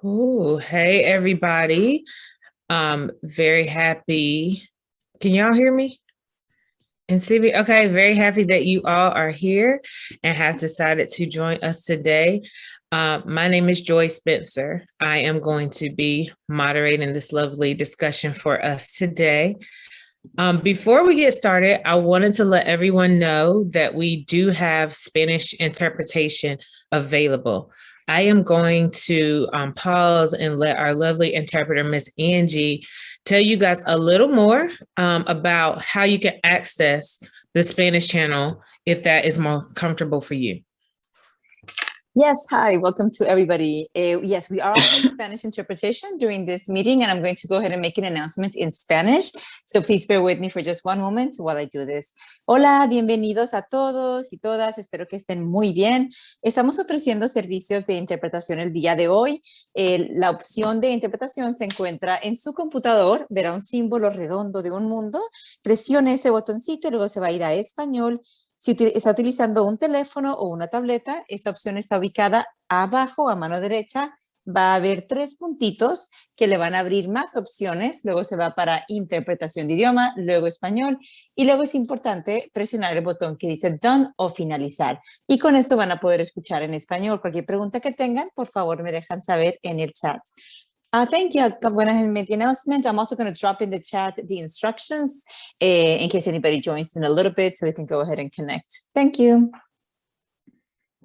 Cool. Hey, everybody. Very happy. Can y'all hear me? And see me? Okay, very happy that you all are here and have decided to join us today. My name is Joy Spencer. I am going to be moderating this lovely discussion for us today. Before we get started, I wanted to let everyone know that we do have Spanish interpretation available. I am going to pause and let our lovely interpreter, Miss Angie, tell you guys a little more about how you can access the Spanish channel if that is more comfortable for you. Yes, hi, welcome to everybody. Yes, we are offering Spanish interpretation during this meeting, and I'm going to go ahead and make an announcement in Spanish. So please bear with me for just one moment while I do this. Hola, bienvenidos a todos y todas. Espero que estén muy bien. Estamos ofreciendo servicios de interpretación el día de hoy. La opción de interpretación se encuentra en su computador. Verá un símbolo redondo de un mundo. Presione ese botoncito y luego se va a ir a español. Si está utilizando un teléfono o una tableta, esta opción está ubicada abajo a mano derecha. Va a haber 3 puntitos que le van a abrir más opciones. Luego se va para interpretación de idioma, luego español. Y luego es importante presionar el botón que dice Done o finalizar. Y con esto van a poder escuchar en español. Cualquier pregunta que tengan, por favor, me dejan saber en el chat. Thank you. I'm going to make the announcement. I'm also going to drop in the chat the instructions in case anybody joins in a little bit so they can go ahead and connect. Thank you.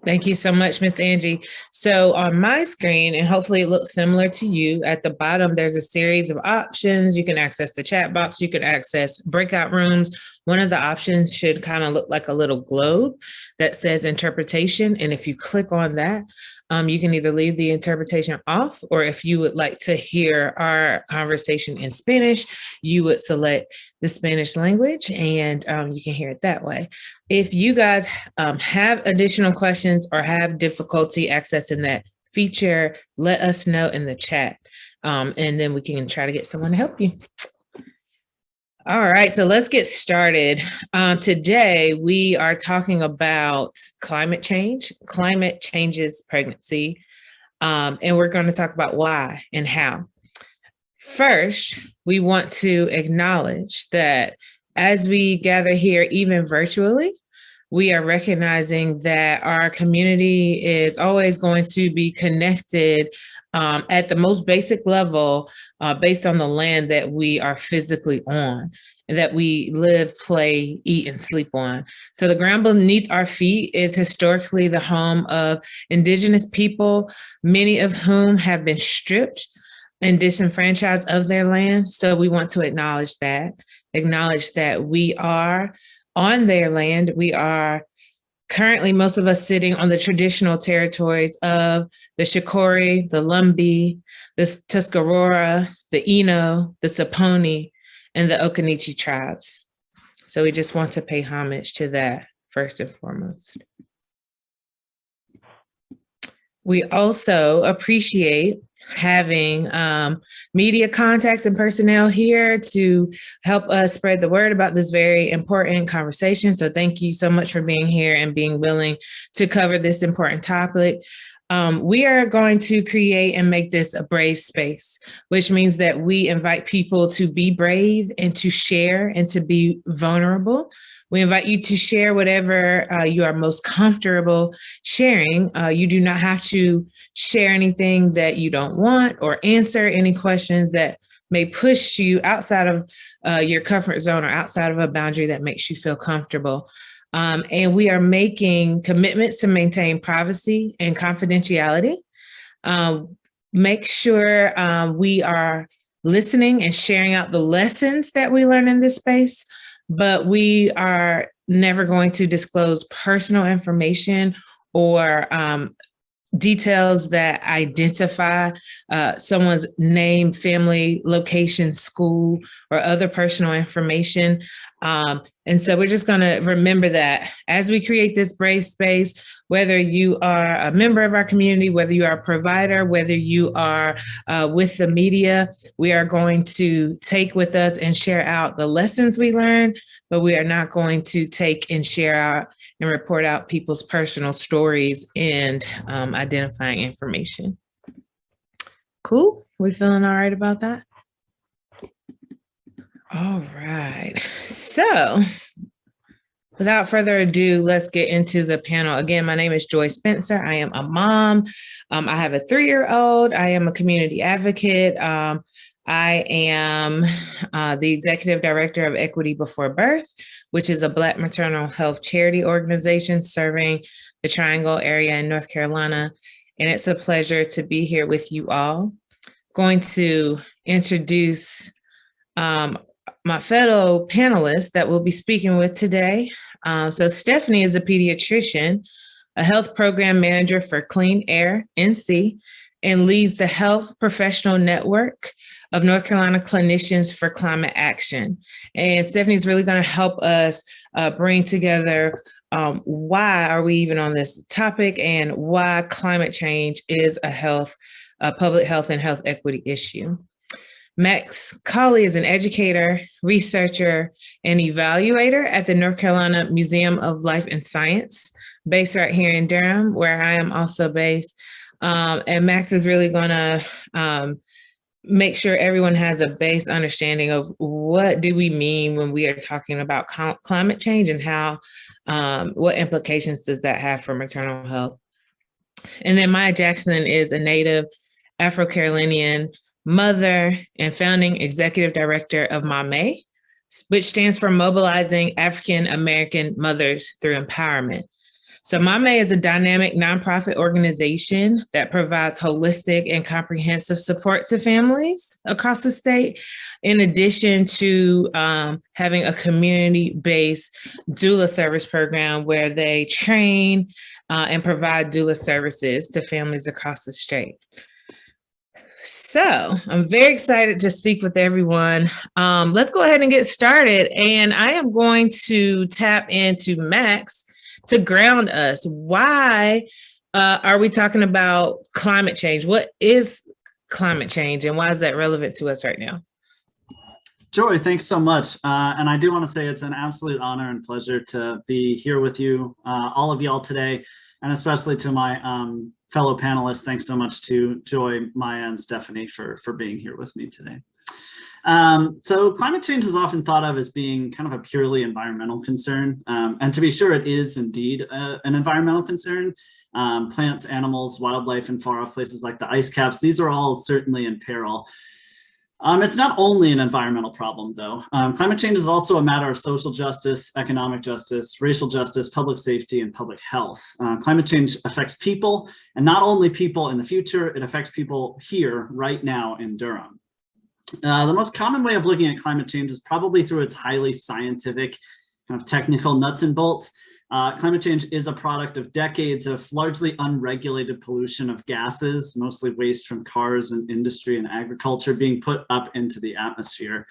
Thank you so much, Miss Angie. So on my screen, and hopefully it looks similar to you, at the bottom, there's a series of options. You can access the chat box. You can access breakout rooms. One of the options should kind of look like a little globe that says interpretation. And if you click on that, you can either leave the interpretation off, or if you would like to hear our conversation in Spanish, you would select the Spanish language and you can hear it that way. If you guys have additional questions or have difficulty accessing that feature, let us know in the chat and then we can try to get someone to help you. All right, so let's get started. Today, we are talking about climate change. Climate changes pregnancy, and we're going to talk about why and how. First, we want to acknowledge that as we gather here, even virtually, we are recognizing that our community is always going to be connected at the most basic level based on the land that we are physically on, and that we live, play, eat, and sleep on. So the ground beneath our feet is historically the home of Indigenous people, many of whom have been stripped and disenfranchised of their land. So we want to acknowledge that we are on their land. We are currently, most of us, sitting on the traditional territories of the Shakori, the Lumbee, the Tuscarora, the Eno, the Saponi, and the Occaneechi tribes. So we just want to pay homage to that first and foremost. We also appreciate having media contacts and personnel here to help us spread the word about this very important conversation. So thank you so much for being here and being willing to cover this important topic. We are going to create and make this a brave space, which means that we invite people to be brave and to share and to be vulnerable. We invite you to share whatever you are most comfortable sharing. You do not have to share anything that you don't want or answer any questions that may push you outside of your comfort zone or outside of a boundary that makes you feel comfortable. And we are making commitments to maintain privacy and confidentiality. Make sure we are listening and sharing out the lessons that we learn in this space, but we are never going to disclose personal information or details that identify someone's name, family, location, school, or other personal information. And so we're just going to remember that as we create this brave space, whether you are a member of our community, whether you are a provider, whether you are with the media, we are going to take with us and share out the lessons we learn, but we are not going to take and share out and report out people's personal stories and identifying information. Cool. We feeling all right about that? All right. So without further ado, let's get into the panel. Again, my name is Joy Spencer. I am a mom. I have a 3-year-old. I am a community advocate. I am the executive director of Equity Before Birth, which is a Black maternal health charity organization serving the Triangle area in North Carolina. And it's a pleasure to be here with you all. Going to introduce my fellow panelists that we'll be speaking with today. So Stephanie is a pediatrician, a health program manager for Clean Air NC, and leads the Health Professional Network of North Carolina Clinicians for Climate Action. And Stephanie's really going to help us bring together why are we even on this topic and why climate change is a public health and health equity issue. Max Cawley is an educator, researcher, and evaluator at the North Carolina Museum of Life and Science, based right here in Durham, where I am also based. And Max is really going to make sure everyone has a base understanding of what do we mean when we are talking about climate change and how, what implications does that have for maternal health. And then Maya Jackson is a native Afro-Carolinian mother and founding executive director of MAAME, which stands for Mobilizing African American Mothers Through Empowerment. So MAAME is a dynamic nonprofit organization that provides holistic and comprehensive support to families across the state, in addition to having a community-based doula service program where they train and provide doula services to families across the state. So I'm very excited to speak with everyone. Let's go ahead and get started. And I am going to tap into Max to ground us. Why are we talking about climate change? What is climate change and why is that relevant to us right now? Joy, thanks so much. And I do want to say it's an absolute honor and pleasure to be here with you, all of y'all today, and especially to my fellow panelists. Thanks so much to Joy, Maya, and Stephanie for being here with me today. So climate change is often thought of as being kind of a purely environmental concern. And to be sure, it is indeed an environmental concern. Plants, animals, wildlife, and far off places like the ice caps, these are all certainly in peril. It's not only an environmental problem, though. Climate change is also a matter of social justice, economic justice, racial justice, public safety, and public health. Climate change affects people, and not only people in the future, it affects people here, right now in Durham. The most common way of looking at climate change is probably through its highly scientific, kind of technical nuts and bolts. Climate change is a product of decades of largely unregulated pollution of gases, mostly waste from cars and industry and agriculture, being put up into the atmosphere.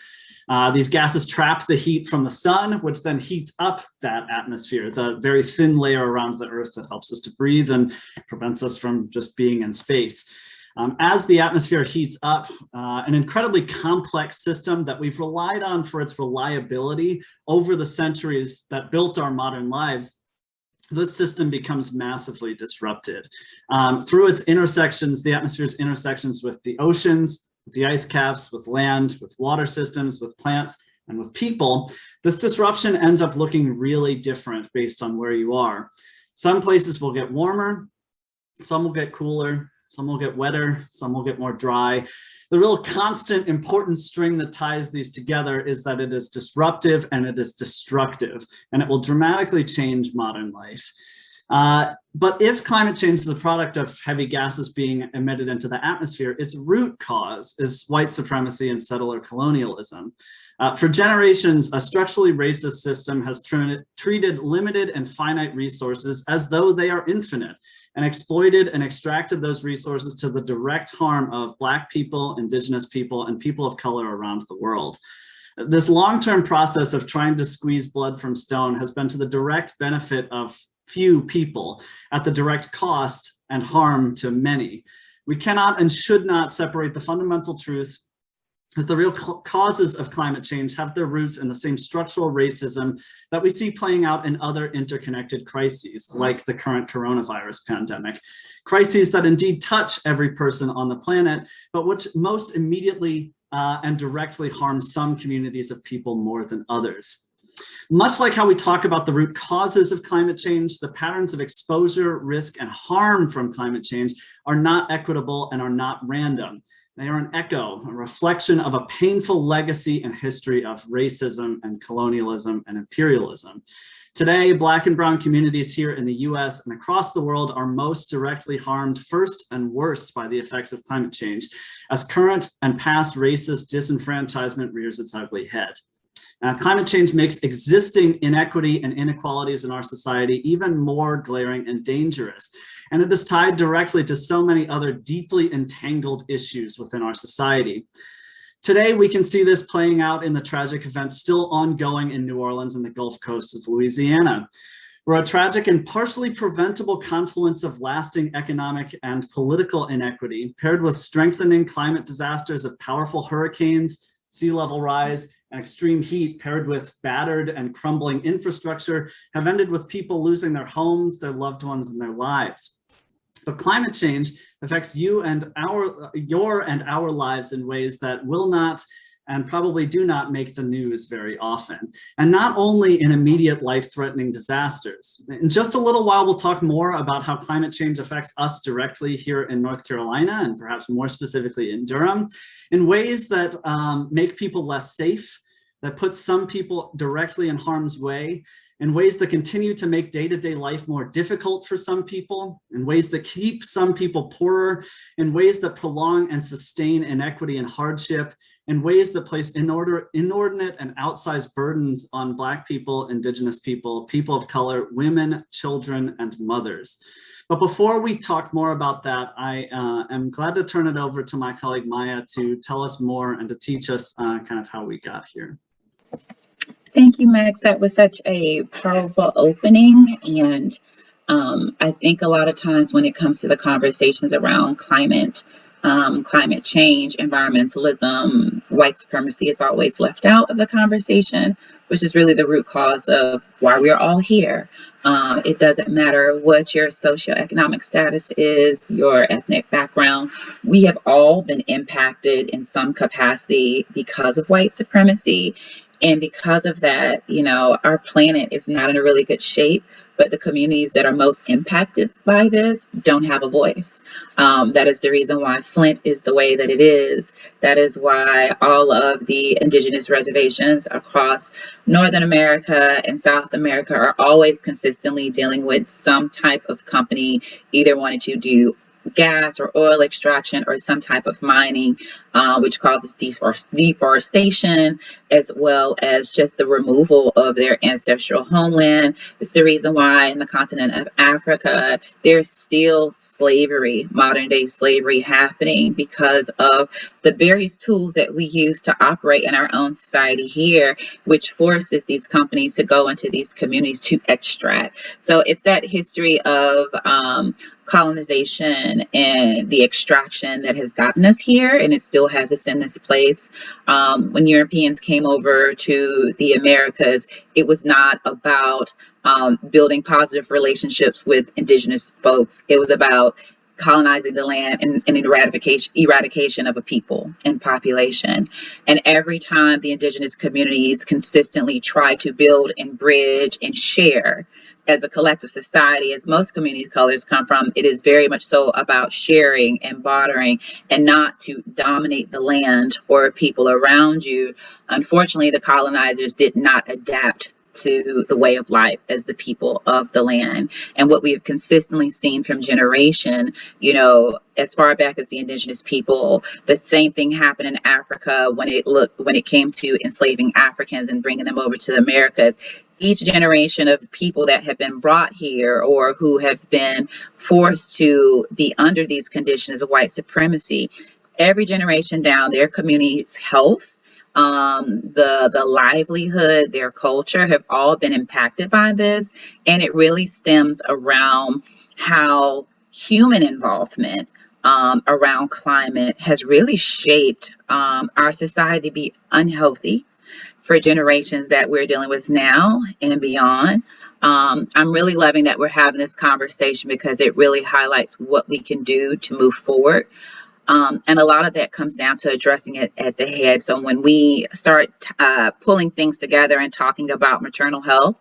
These gases trap the heat from the sun, which then heats up that atmosphere, the very thin layer around the earth that helps us to breathe and prevents us from just being in space. As the atmosphere heats up, an incredibly complex system that we've relied on for its reliability over the centuries that built our modern lives, this system becomes massively disrupted. Through its intersections, the atmosphere's intersections with the oceans, with the ice caps, with land, with water systems, with plants, and with people, this disruption ends up looking really different based on where you are. Some places will get warmer, some will get cooler, some will get wetter, some will get more dry. The real constant important string that ties these together is that it is disruptive and it is destructive, and it will dramatically change modern life. But if climate change is a product of heavy gases being emitted into the atmosphere, its root cause is white supremacy and settler colonialism. For generations, a structurally racist system has treated limited and finite resources as though they are infinite, and exploited and extracted those resources to the direct harm of Black people, Indigenous people, and people of color around the world. This long-term process of trying to squeeze blood from stone has been to the direct benefit of few people at the direct cost and harm to many. We cannot and should not separate the fundamental truth that the real causes of climate change have their roots in the same structural racism that we see playing out in other interconnected crises, like the current coronavirus pandemic. Crises that indeed touch every person on the planet, but which most immediately and directly harm some communities of people more than others. Much like how we talk about the root causes of climate change, the patterns of exposure, risk, and harm from climate change are not equitable and are not random. They are an echo, a reflection of a painful legacy and history of racism and colonialism and imperialism. Today, Black and Brown communities here in the US and across the world are most directly harmed first and worst by the effects of climate change, as current and past racist disenfranchisement rears its ugly head. Climate change makes existing inequity and inequalities in our society even more glaring and dangerous. And it is tied directly to so many other deeply entangled issues within our society. Today, we can see this playing out in the tragic events still ongoing in New Orleans and the Gulf Coast of Louisiana, where a tragic and partially preventable confluence of lasting economic and political inequity, paired with strengthening climate disasters of powerful hurricanes, sea level rise, and extreme heat, paired with battered and crumbling infrastructure, have ended with people losing their homes, their loved ones, and their lives. But climate change affects your and our lives in ways that will not and probably do not make the news very often, and not only in immediate life-threatening disasters. In just a little while, we'll talk more about how climate change affects us directly here in North Carolina, and perhaps more specifically in Durham, in ways that make people less safe, that put some people directly in harm's way, in ways that continue to make day-to-day life more difficult for some people, in ways that keep some people poorer, in ways that prolong and sustain inequity and hardship, in ways that place inordinate and outsized burdens on Black people, Indigenous people, people of color, women, children, and mothers. But before we talk more about that, I am glad to turn it over to my colleague Maya to tell us more and to teach us kind of how we got here. Thank you, Max. That was such a powerful opening. And I think a lot of times when it comes to the conversations around climate change, environmentalism, white supremacy is always left out of the conversation, which is really the root cause of why we're all here. It doesn't matter what your socioeconomic status is, your ethnic background. We have all been impacted in some capacity because of white supremacy. And because of that, you know, our planet is not in a really good shape, but the communities that are most impacted by this don't have a voice. That is the reason why Flint is the way that it is. That is why all of the indigenous reservations across Northern America and South America are always consistently dealing with some type of company either wanting to do gas or oil extraction or some type of mining, which causes deforestation, as well as just the removal of their ancestral homeland. It's the reason why in the continent of Africa, there's still slavery, modern day slavery happening because of the various tools that we use to operate in our own society here, which forces these companies to go into these communities to extract. So it's that history of colonization and the extraction that has gotten us here, and it still has us in this place. When Europeans came over to the Americas, it was not about building positive relationships with indigenous folks. It was about colonizing the land and eradication of a people and population. And every time the indigenous communities consistently try to build and bridge and share as a collective society, as most community colors come from, it is very much so about sharing and bartering and not to dominate the land or people around you. Unfortunately, the colonizers did not adapt to the way of life as the people of the land. And what we have consistently seen from generation, you know, as far back as the indigenous people, the same thing happened in Africa when it came to enslaving Africans and bringing them over to the Americas. Each generation of people that have been brought here or who have been forced to be under these conditions of white supremacy, every generation down, their community's health, the livelihood, their culture have all been impacted by this. And it really stems around how human involvement around climate has really shaped our society to be unhealthy for generations that we're dealing with now and beyond. I'm really loving that we're having this conversation because it really highlights what we can do to move forward. And a lot of that comes down to addressing it at the head. So when we start pulling things together and talking about maternal health,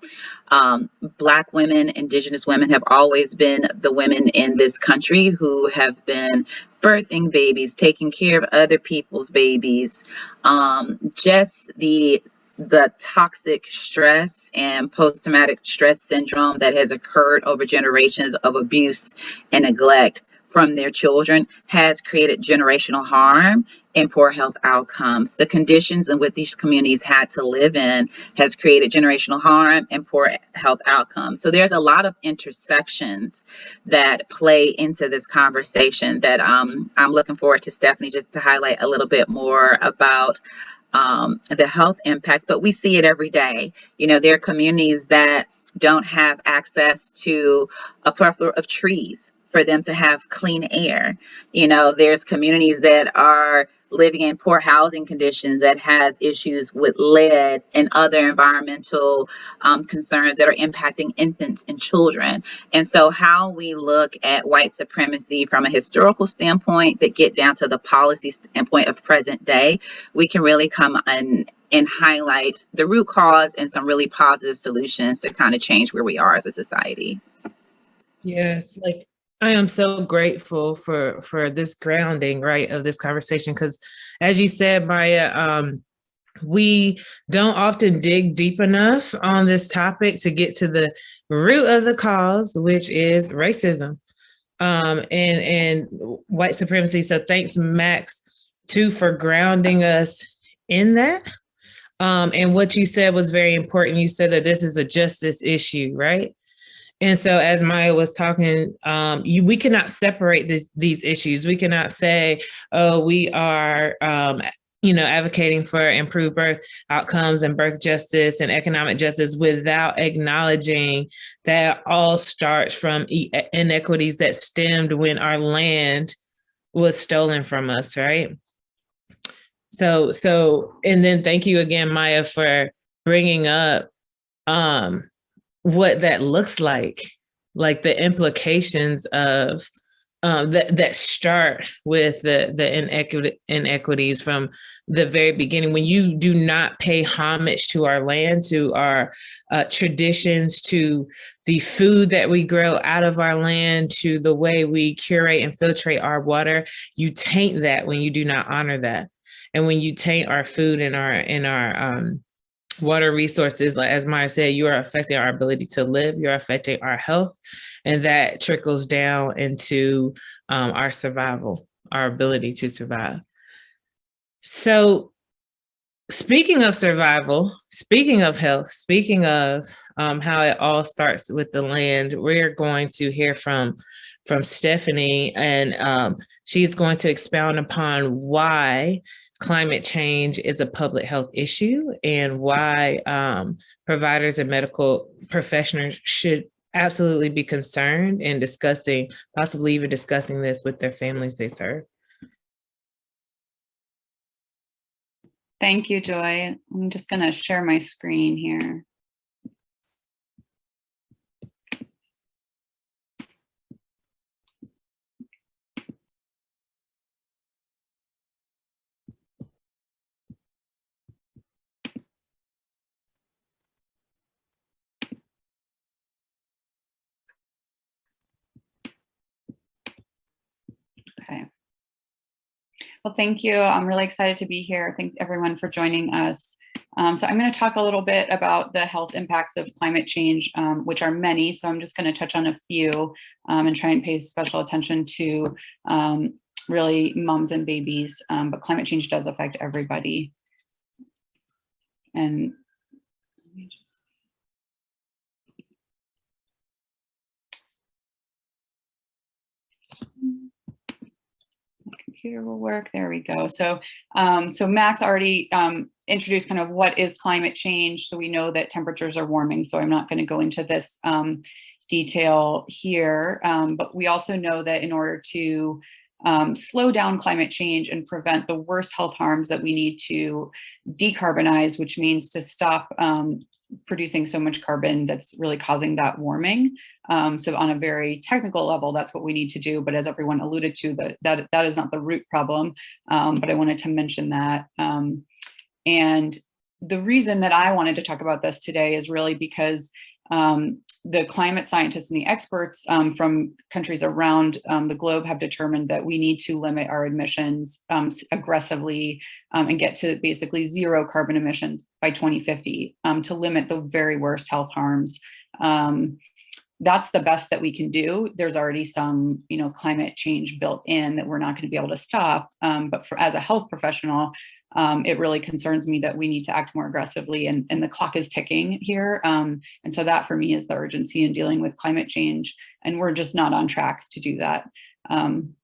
Black women, Indigenous women have always been the women in this country who have been birthing babies, taking care of other people's babies. Just the toxic stress and post-traumatic stress syndrome that has occurred over generations of abuse and neglect from their children has created generational harm and poor health outcomes. The conditions in which these communities had to live in has created generational harm and poor health outcomes. So there's a lot of intersections that play into this conversation that I'm looking forward to Stephanie just to highlight a little bit more about the health impacts, but we see it every day. You know, there are communities that don't have access to a plethora of trees for them to have clean air. You know, there's communities that are living in poor housing conditions that has issues with lead and other environmental concerns that are impacting infants and children. And so how we look at white supremacy from a historical standpoint, but get down to the policy standpoint of present day, we can really come and highlight the root cause and some really positive solutions to kind of change where we are as a society. Yes, like I am so grateful for this grounding, right, of this conversation, because as you said, Maya, we don't often dig deep enough on this topic to get to the root of the cause, which is racism and white supremacy. So thanks, Max, too, for grounding us in that. And what you said was very important. You said that this is a justice issue, right? And so as Maya was talking, we cannot separate these issues. We cannot say, oh, we are, advocating for improved birth outcomes and birth justice and economic justice without acknowledging that all starts from inequities that stemmed when our land was stolen from us, right? So, and then thank you again, Maya, for bringing up, what that looks like the implications of that start with the inequities from the very beginning. When you do not pay homage to our land, to our traditions, to the food that we grow out of our land, to the way we curate and filtrate our water, you taint that when you do not honor that. And when you taint our food and our water resources, like as Maya said, you are affecting our ability to live, you're affecting our health, and that trickles down into our survival, our ability to survive. So speaking of survival, speaking of health, speaking of how it all starts with the land, we're going to hear from Stephanie, and she's going to expound upon why climate change is a public health issue and why providers and medical professionals should absolutely be concerned in discussing, possibly even discussing this with their families they serve. Thank you, Joy. I'm just going to share my screen here. Okay. Well, thank you. I'm really excited to be here. Thanks everyone for joining us. So I'm going to talk a little bit about the health impacts of climate change, which are many. So I'm just going to touch on a few and try and pay special attention to really moms and babies. But climate change does affect everybody. And let me just... computer will work. There we go. So, so Max already introduce kind of what is climate change. So we know that temperatures are warming, so I'm not going to go into this detail here, but we also know that in order to slow down climate change and prevent the worst health harms, that we need to decarbonize, which means to stop producing so much carbon that's really causing that warming. So on a very technical level, that's what we need to do. But as everyone alluded to, that is not the root problem. But I wanted to mention that. And the reason that I wanted to talk about this today is really because the climate scientists and the experts from countries around the globe have determined that we need to limit our emissions aggressively and get to basically zero carbon emissions by 2050 to limit the very worst health harms. That's the best that we can do. There's already some, climate change built in that we're not going to be able to stop. But as a health professional, it really concerns me that we need to act more aggressively, and the clock is ticking here. And so that for me is the urgency in dealing with climate change. And we're just not on track to do that. When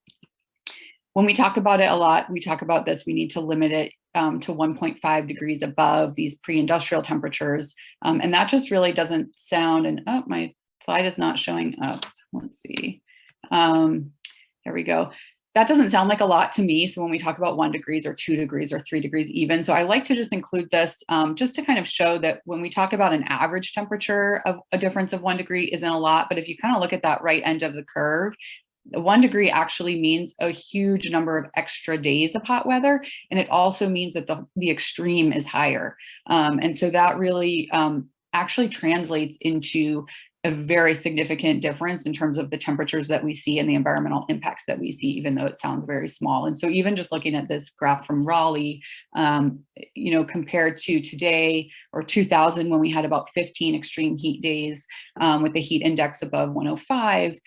we talk about it a lot, we talk about this, we need to limit it to 1.5 degrees above these pre-industrial temperatures. And that just really doesn't sound, and oh, my slide is not showing up. Let's see. There we go. That doesn't sound like a lot to me. So when we talk about 1 degree or 2 degrees or 3 degrees even, so I like to just include this just to kind of show that when we talk about an average temperature of a difference of 1 degree isn't a lot, but if you kind of look at that right end of the curve, 1 degree actually means a huge number of extra days of hot weather. And it also means that the extreme is higher. And so that really actually translates into a very significant difference in terms of the temperatures that we see and the environmental impacts that we see, even though it sounds very small. And so even just looking at this graph from Raleigh, compared to today or 2000, when we had about 15 extreme heat days with the heat index above 105,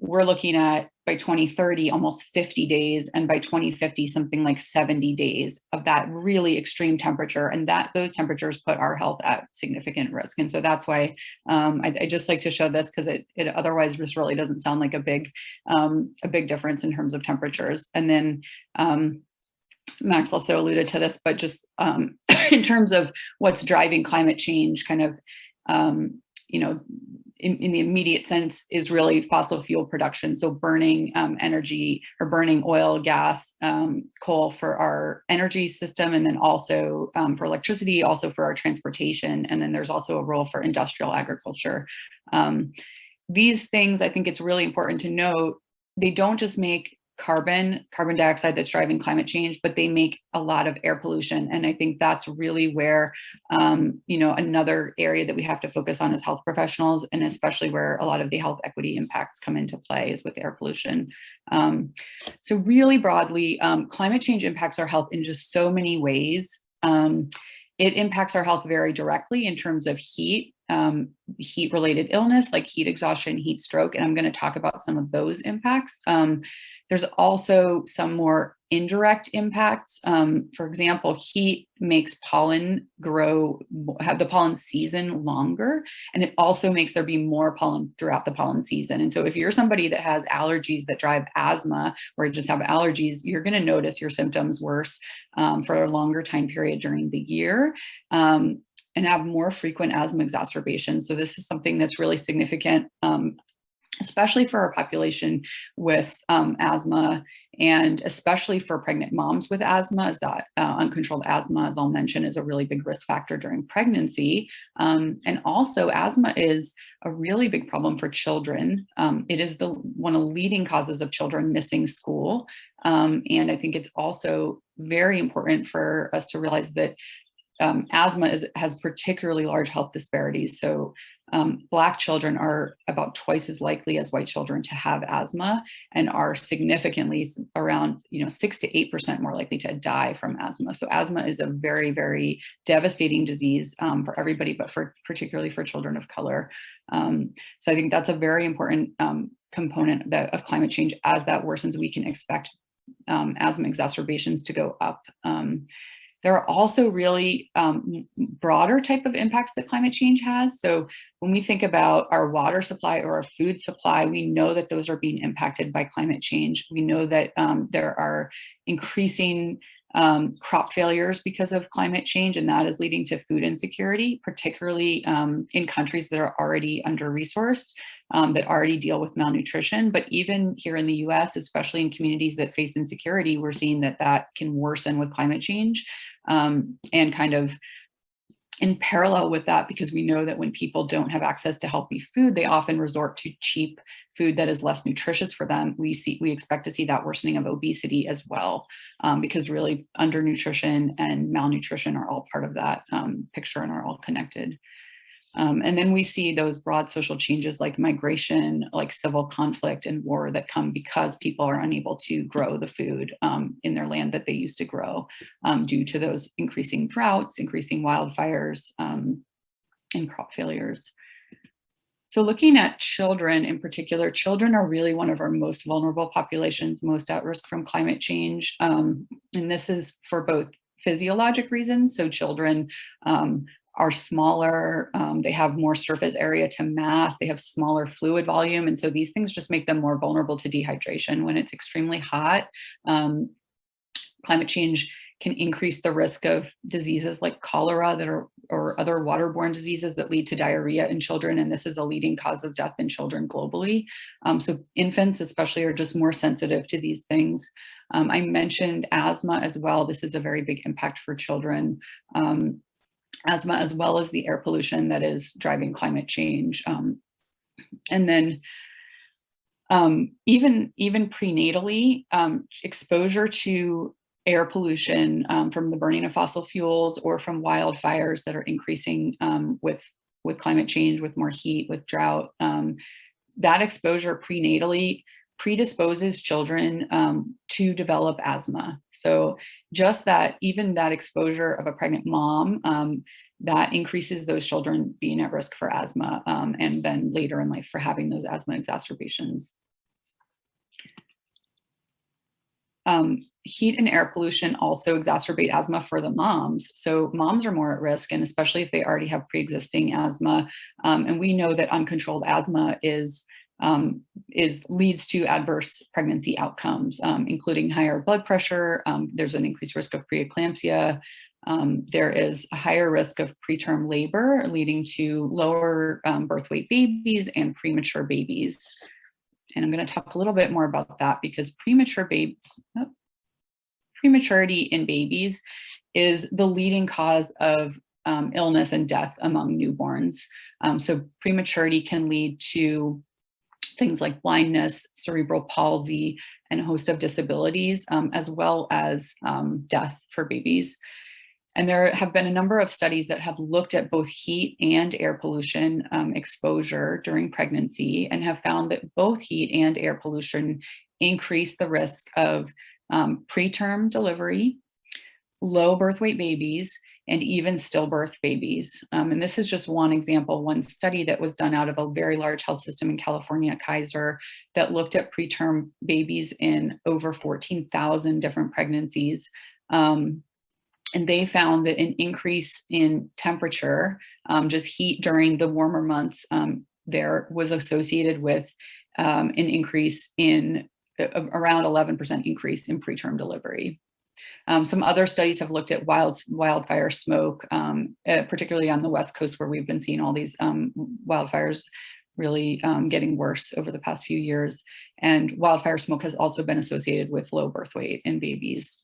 we're looking at by 2030, almost 50 days, and by 2050, something like 70 days of that really extreme temperature. And those temperatures put our health at significant risk. And so that's why I just like to show this, because it otherwise just really doesn't sound like a big difference in terms of temperatures. And then Max also alluded to this, but just in terms of what's driving climate change, kind of, in the immediate sense is really fossil fuel production. So burning energy or burning oil, gas, coal for our energy system, and then also for electricity, also for our transportation. And then there's also a role for industrial agriculture. These things, I think it's really important to note, they don't just make carbon dioxide that's driving climate change, but they make a lot of air pollution. And I think that's really where, another area that we have to focus on as health professionals, and especially where a lot of the health equity impacts come into play is with air pollution. So really broadly, climate change impacts our health in just so many ways. It impacts our health very directly in terms of heat-related illness, like heat exhaustion, heat stroke, and I'm going to talk about some of those impacts. There's also some more indirect impacts. For example, heat makes pollen have the pollen season longer, and it also makes there be more pollen throughout the pollen season. And so if you're somebody that has allergies that drive asthma, or just have allergies, you're going to notice your symptoms worse for a longer time period during the year. And have more frequent asthma exacerbations. So this is something that's really significant, especially for our population with asthma, and especially for pregnant moms with asthma, is that uncontrolled asthma, as I'll mention, is a really big risk factor during pregnancy. And also asthma is a really big problem for children. It is one of the leading causes of children missing school. And I think it's also very important for us to realize that asthma has particularly large health disparities. So Black children are about twice as likely as white children to have asthma, and are significantly around 6 to 8% more likely to die from asthma. So asthma is a very, very devastating disease for everybody, but particularly for children of color. So I think that's a very important component of climate change. As that worsens, we can expect asthma exacerbations to go up. There are also really broader type of impacts that climate change has. So when we think about our water supply or our food supply, we know that those are being impacted by climate change. We know that there are increasing crop failures because of climate change, and that is leading to food insecurity, particularly in countries that are already under-resourced, that already deal with malnutrition. But even here in the US, especially in communities that face insecurity, we're seeing that that can worsen with climate change, and kind of in parallel with that, because we know that when people don't have access to healthy food, they often resort to cheap food that is less nutritious for them. We expect to see that worsening of obesity as well, because really undernutrition and malnutrition are all part of that picture and are all connected. And then we see those broad social changes like migration, like civil conflict and war that come because people are unable to grow the food in their land that they used to grow, due to those increasing droughts, increasing wildfires, and crop failures. So looking at children in particular, children are really one of our most vulnerable populations, most at risk from climate change. And this is for both physiologic reasons. So children are smaller, they have more surface area to mass, they have smaller fluid volume. And so these things just make them more vulnerable to dehydration. When it's extremely hot, climate change can increase the risk of diseases like cholera or other waterborne diseases that lead to diarrhea in children. And this is a leading cause of death in children globally. So infants especially are just more sensitive to these things. I mentioned asthma as well. This is a very big impact for children. Asthma, as well as the air pollution that is driving climate change. And then even prenatally, exposure to air pollution from the burning of fossil fuels or from wildfires that are increasing with climate change, with more heat, with drought, that exposure prenatally predisposes children to develop asthma. So just that, even that exposure of a pregnant mom, that increases those children being at risk for asthma, and then later in life for having those asthma exacerbations. Heat and air pollution also exacerbate asthma for the moms. So moms are more at risk, and especially if they already have pre-existing asthma. And we know that uncontrolled asthma leads to adverse pregnancy outcomes, including higher blood pressure. There's an increased risk of preeclampsia. There is a higher risk of preterm labor, leading to lower birth weight babies and premature babies. And I'm going to talk a little bit more about that because prematurity in babies is the leading cause of illness and death among newborns. So prematurity can lead to things like blindness, cerebral palsy, and a host of disabilities, as well as death for babies. And there have been a number of studies that have looked at both heat and air pollution exposure during pregnancy and have found that both heat and air pollution increase the risk of preterm delivery, low birth weight babies, and even stillbirth babies. And this is just one example, one study that was done out of a very large health system in California, Kaiser, that looked at preterm babies in over 14,000 different pregnancies. And they found that an increase in temperature, just heat during the warmer months, there was associated with an increase in around 11% increase in preterm delivery. Some other studies have looked at wildfire smoke, particularly on the West Coast, where we've been seeing all these wildfires really getting worse over the past few years. And wildfire smoke has also been associated with low birth weight in babies.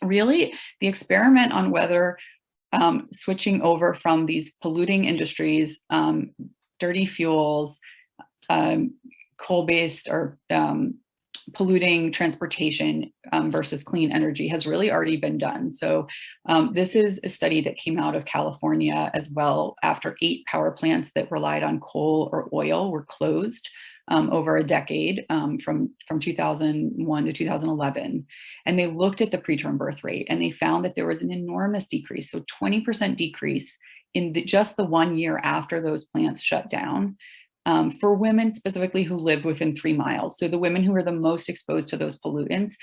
Really, the experiment on whether switching over from these polluting industries, dirty fuels, coal-based or polluting transportation versus clean energy has really already been done. So this is a study that came out of California as well, after 8 power plants that relied on coal or oil were closed over a decade, from 2001 to 2011. And they looked at the preterm birth rate and they found that there was an enormous decrease, so 20% decrease in just the 1 year after those plants shut down, for women specifically who lived within 3 miles. So the women who were the most exposed to those pollutants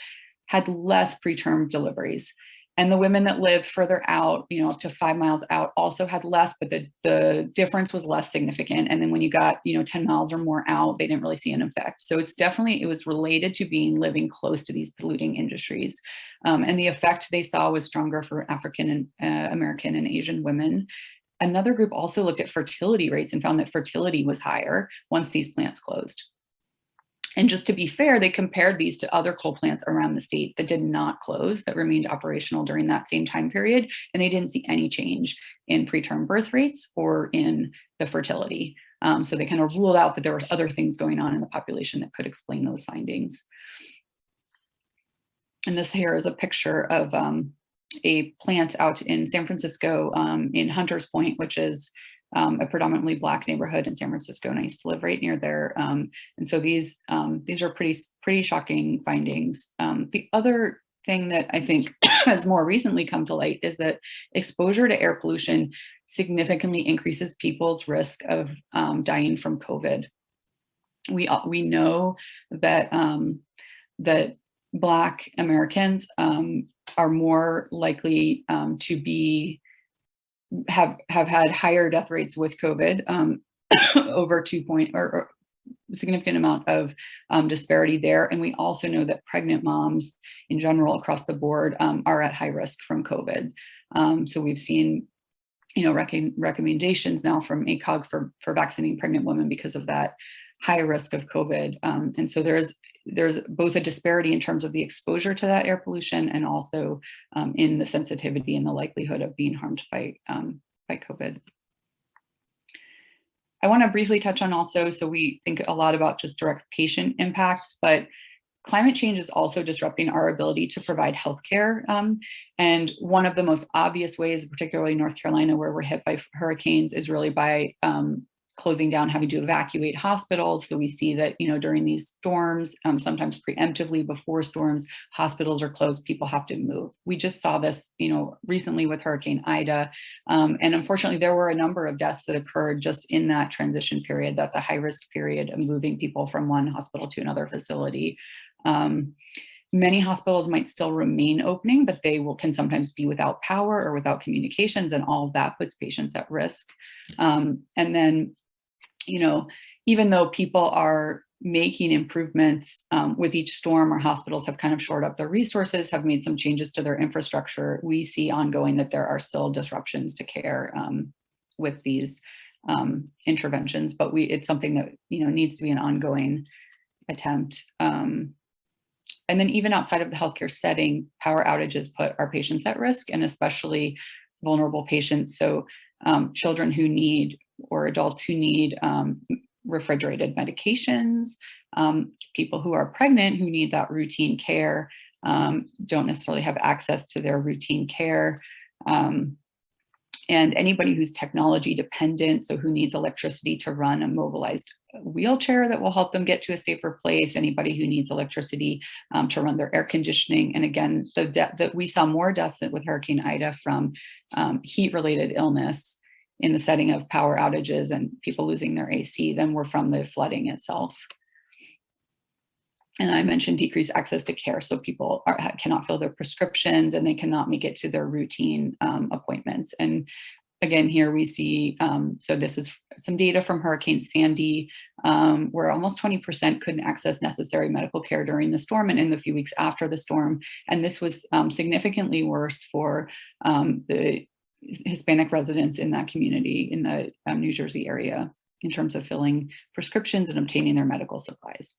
had less preterm deliveries. And the women that lived further out, up to 5 miles out, also had less, but the difference was less significant. And then when you got, 10 miles or more out, they didn't really see an effect. So it was related to living close to these polluting industries. And the effect they saw was stronger for African and American and Asian women. Another group also looked at fertility rates and found that fertility was higher once these plants closed. And just to be fair, they compared these to other coal plants around the state that did not close, that remained operational during that same time period. And they didn't see any change in preterm birth rates or in the fertility. So they kind of ruled out that there were other things going on in the population that could explain those findings. And this here is a picture of a plant out in San Francisco in Hunters Point, which is a predominantly Black neighborhood in San Francisco, and I used to live right near there. And so these are pretty shocking findings. The other thing that I think has more recently come to light is that exposure to air pollution significantly increases people's risk of dying from COVID. We know that that Black Americans are more likely to have had higher death rates with COVID, over 2 point or significant amount of disparity there. And we also know that pregnant moms in general across the board are at high risk from COVID. So we've seen, recommendations now from ACOG for vaccinating pregnant women because of that high risk of COVID. And so there's both a disparity in terms of the exposure to that air pollution and also in the sensitivity and the likelihood of being harmed by COVID. I want to briefly touch on also, so we think a lot about just direct patient impacts, but climate change is also disrupting our ability to provide healthcare. And one of the most obvious ways, particularly North Carolina, where we're hit by hurricanes, is really by closing down, having to evacuate hospitals. So we see that, during these storms, sometimes preemptively before storms, hospitals are closed, people have to move. We just saw this, recently with Hurricane Ida. And unfortunately, there were a number of deaths that occurred just in that transition period. That's a high risk period of moving people from one hospital to another facility. Many hospitals might still remain opening, but they can sometimes be without power or without communications, and all of that puts patients at risk. And then, even though people are making improvements with each storm, or hospitals have kind of shored up their resources, have made some changes to their infrastructure, we see ongoing that there are still disruptions to care with these interventions, but it's something that, needs to be an ongoing attempt. And then even outside of the healthcare setting, power outages put our patients at risk, and especially vulnerable patients. So children who need, or adults who need refrigerated medications, people who are pregnant who need that routine care, don't necessarily have access to their routine care. And anybody who's technology dependent, so who needs electricity to run a mobilized wheelchair that will help them get to a safer place, anybody who needs electricity to run their air conditioning. And again, that we saw more deaths with Hurricane Ida from heat-related illness in the setting of power outages and people losing their AC than were from the flooding itself. And I mentioned decreased access to care. So people cannot fill their prescriptions, and they cannot make it to their routine appointments. And again, here we see, so this is some data from Hurricane Sandy, where almost 20% couldn't access necessary medical care during the storm and in the few weeks after the storm. And this was significantly worse for the Hispanic residents in that community in the New Jersey area in terms of filling prescriptions and obtaining their medical supplies.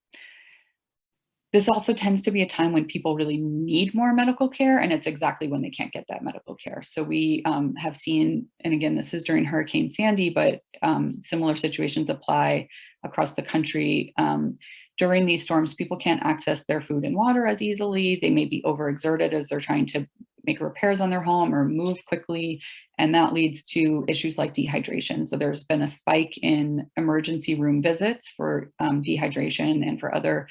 This also tends to be a time when people really need more medical care, and it's exactly when they can't get that medical care. So we have seen, and again, this is during Hurricane Sandy, but similar situations apply across the country. During these storms, people can't access their food and water as easily. They may be overexerted as they're trying to make repairs on their home or move quickly, and that leads to issues like dehydration. So there's been a spike in emergency room visits for dehydration and for other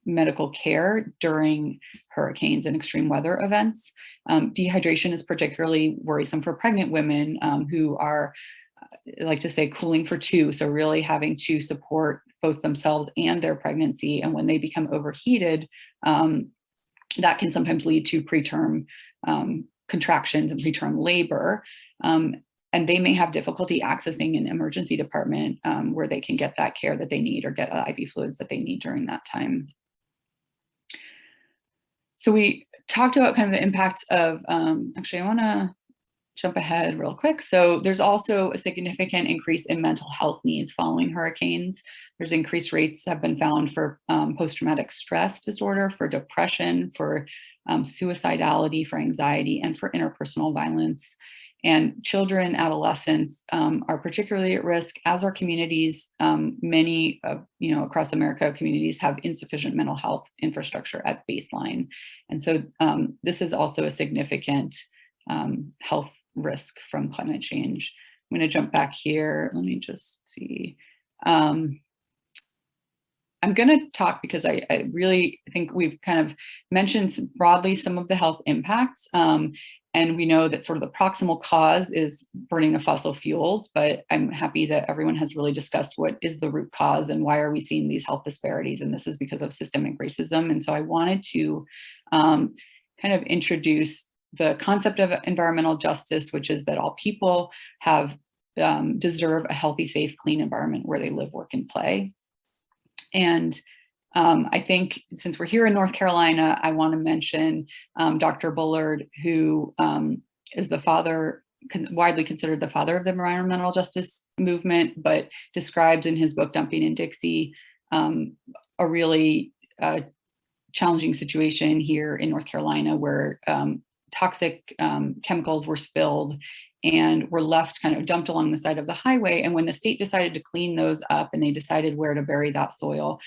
medical care during hurricanes and extreme weather events. Dehydration is particularly worrisome for pregnant women who are, I like to say, cooling for two. So really having to support both themselves and their pregnancy. And when they become overheated, that can sometimes lead to preterm contractions and preterm labor. And they may have difficulty accessing an emergency department where they can get that care that they need or get IV fluids that they need during that time. So we talked about kind of the impacts of, actually I wanna jump ahead real quick. So there's also a significant increase in mental health needs following hurricanes. There's increased rates have been found for post-traumatic stress disorder, for depression, for suicidality, for anxiety, and for interpersonal violence. And children, adolescents are particularly at risk, as are communities. Many, across America, communities have insufficient mental health infrastructure at baseline. And so this is also a significant health risk from climate change. I'm going to jump back here. Let me just see. I'm going to talk because I really think we've kind of mentioned broadly some of the health impacts. And we know that sort of the proximal cause is burning of fossil fuels, but I'm happy that everyone has really discussed what is the root cause and why are we seeing these health disparities. And this is because of systemic racism. And so I wanted to kind of introduce the concept of environmental justice, which is that all people have deserve a healthy, safe, clean environment where they live, work, and play. And I think since we're here in North Carolina, I want to mention Dr. Bullard, who is the father, widely considered the father of the environmental justice movement, but describes in his book, Dumping in Dixie, a really challenging situation here in North Carolina where toxic chemicals were spilled and were left kind of dumped along the side of the highway. And when the state decided to clean those up and they decided where to bury that soil,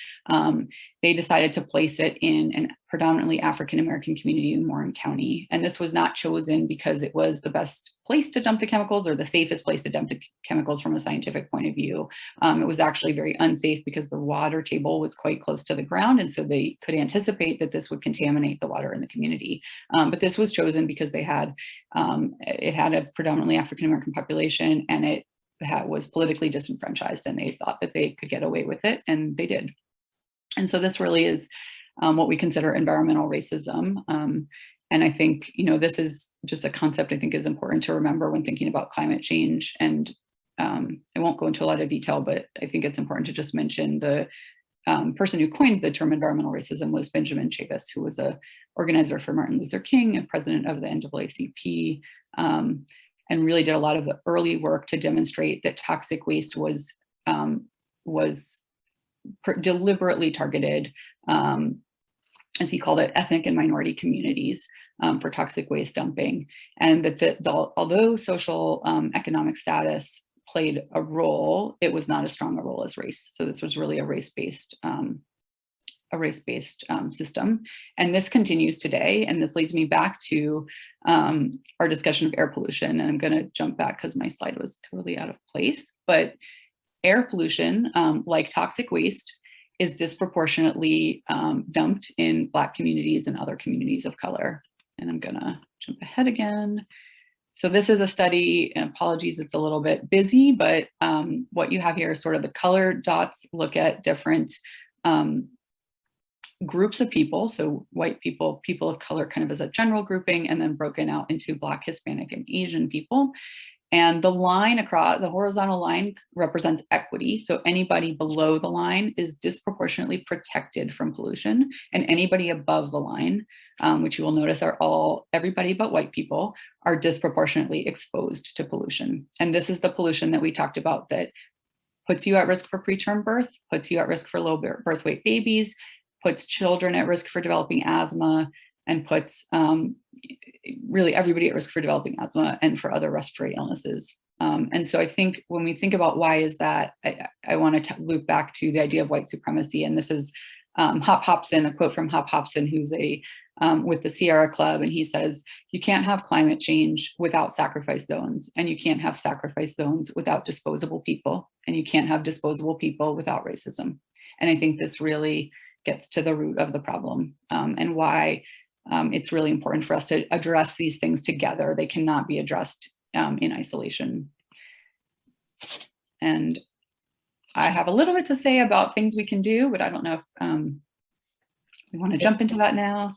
they decided to place it in an predominantly African-American community in Warren County. And this was not chosen because it was the best place to dump the chemicals or the safest place to dump the chemicals from a scientific point of view. It was actually very unsafe because the water table was quite close to the ground. And so they could anticipate that this would contaminate the water in the community. But this was chosen because they had, it had a predominantly African-American population and it was politically disenfranchised, and they thought that they could get away with it, and they did. And so this really is what we consider environmental racism. And I think, this is just a concept I think is important to remember when thinking about climate change. And I won't go into a lot of detail, but I think it's important to just mention the person who coined the term environmental racism was Benjamin Chavis, who was a organizer for Martin Luther King and president of the NAACP, and really did a lot of the early work to demonstrate that toxic waste was deliberately targeted, as he called it, ethnic and minority communities for toxic waste dumping. And that although social economic status played a role, it was not as strong a role as race. So this was really a race-based system. And this continues today. And this leads me back to our discussion of air pollution. And I'm going to jump back because my slide was totally out of place. But air pollution, like toxic waste, is disproportionately dumped in Black communities and other communities of color. And I'm going to jump ahead again. So this is a study, and apologies, it's a little bit busy, but what you have here is sort of the color dots look at different groups of people. So white people, people of color kind of as a general grouping, and then broken out into Black, Hispanic, and Asian people. And the line across, the horizontal line represents equity. So anybody below the line is disproportionately protected from pollution, and anybody above the line, which you will notice are everybody but white people, are disproportionately exposed to pollution. And this is the pollution that we talked about that puts you at risk for preterm birth, puts you at risk for low birth weight babies, puts children at risk for developing asthma, and puts really everybody at risk for developing asthma and for other respiratory illnesses. And so I think when we think about why is that, I want to loop back to the idea of white supremacy. And this is Hop Hobson, a quote from Hop Hobson, who's with the Sierra Club. And he says, you can't have climate change without sacrifice zones, and you can't have sacrifice zones without disposable people, and you can't have disposable people without racism. And I think this really gets to the root of the problem and why it's really important for us to address these things together. They cannot be addressed in isolation. And I have a little bit to say about things we can do, but I don't know if we want to jump into that now.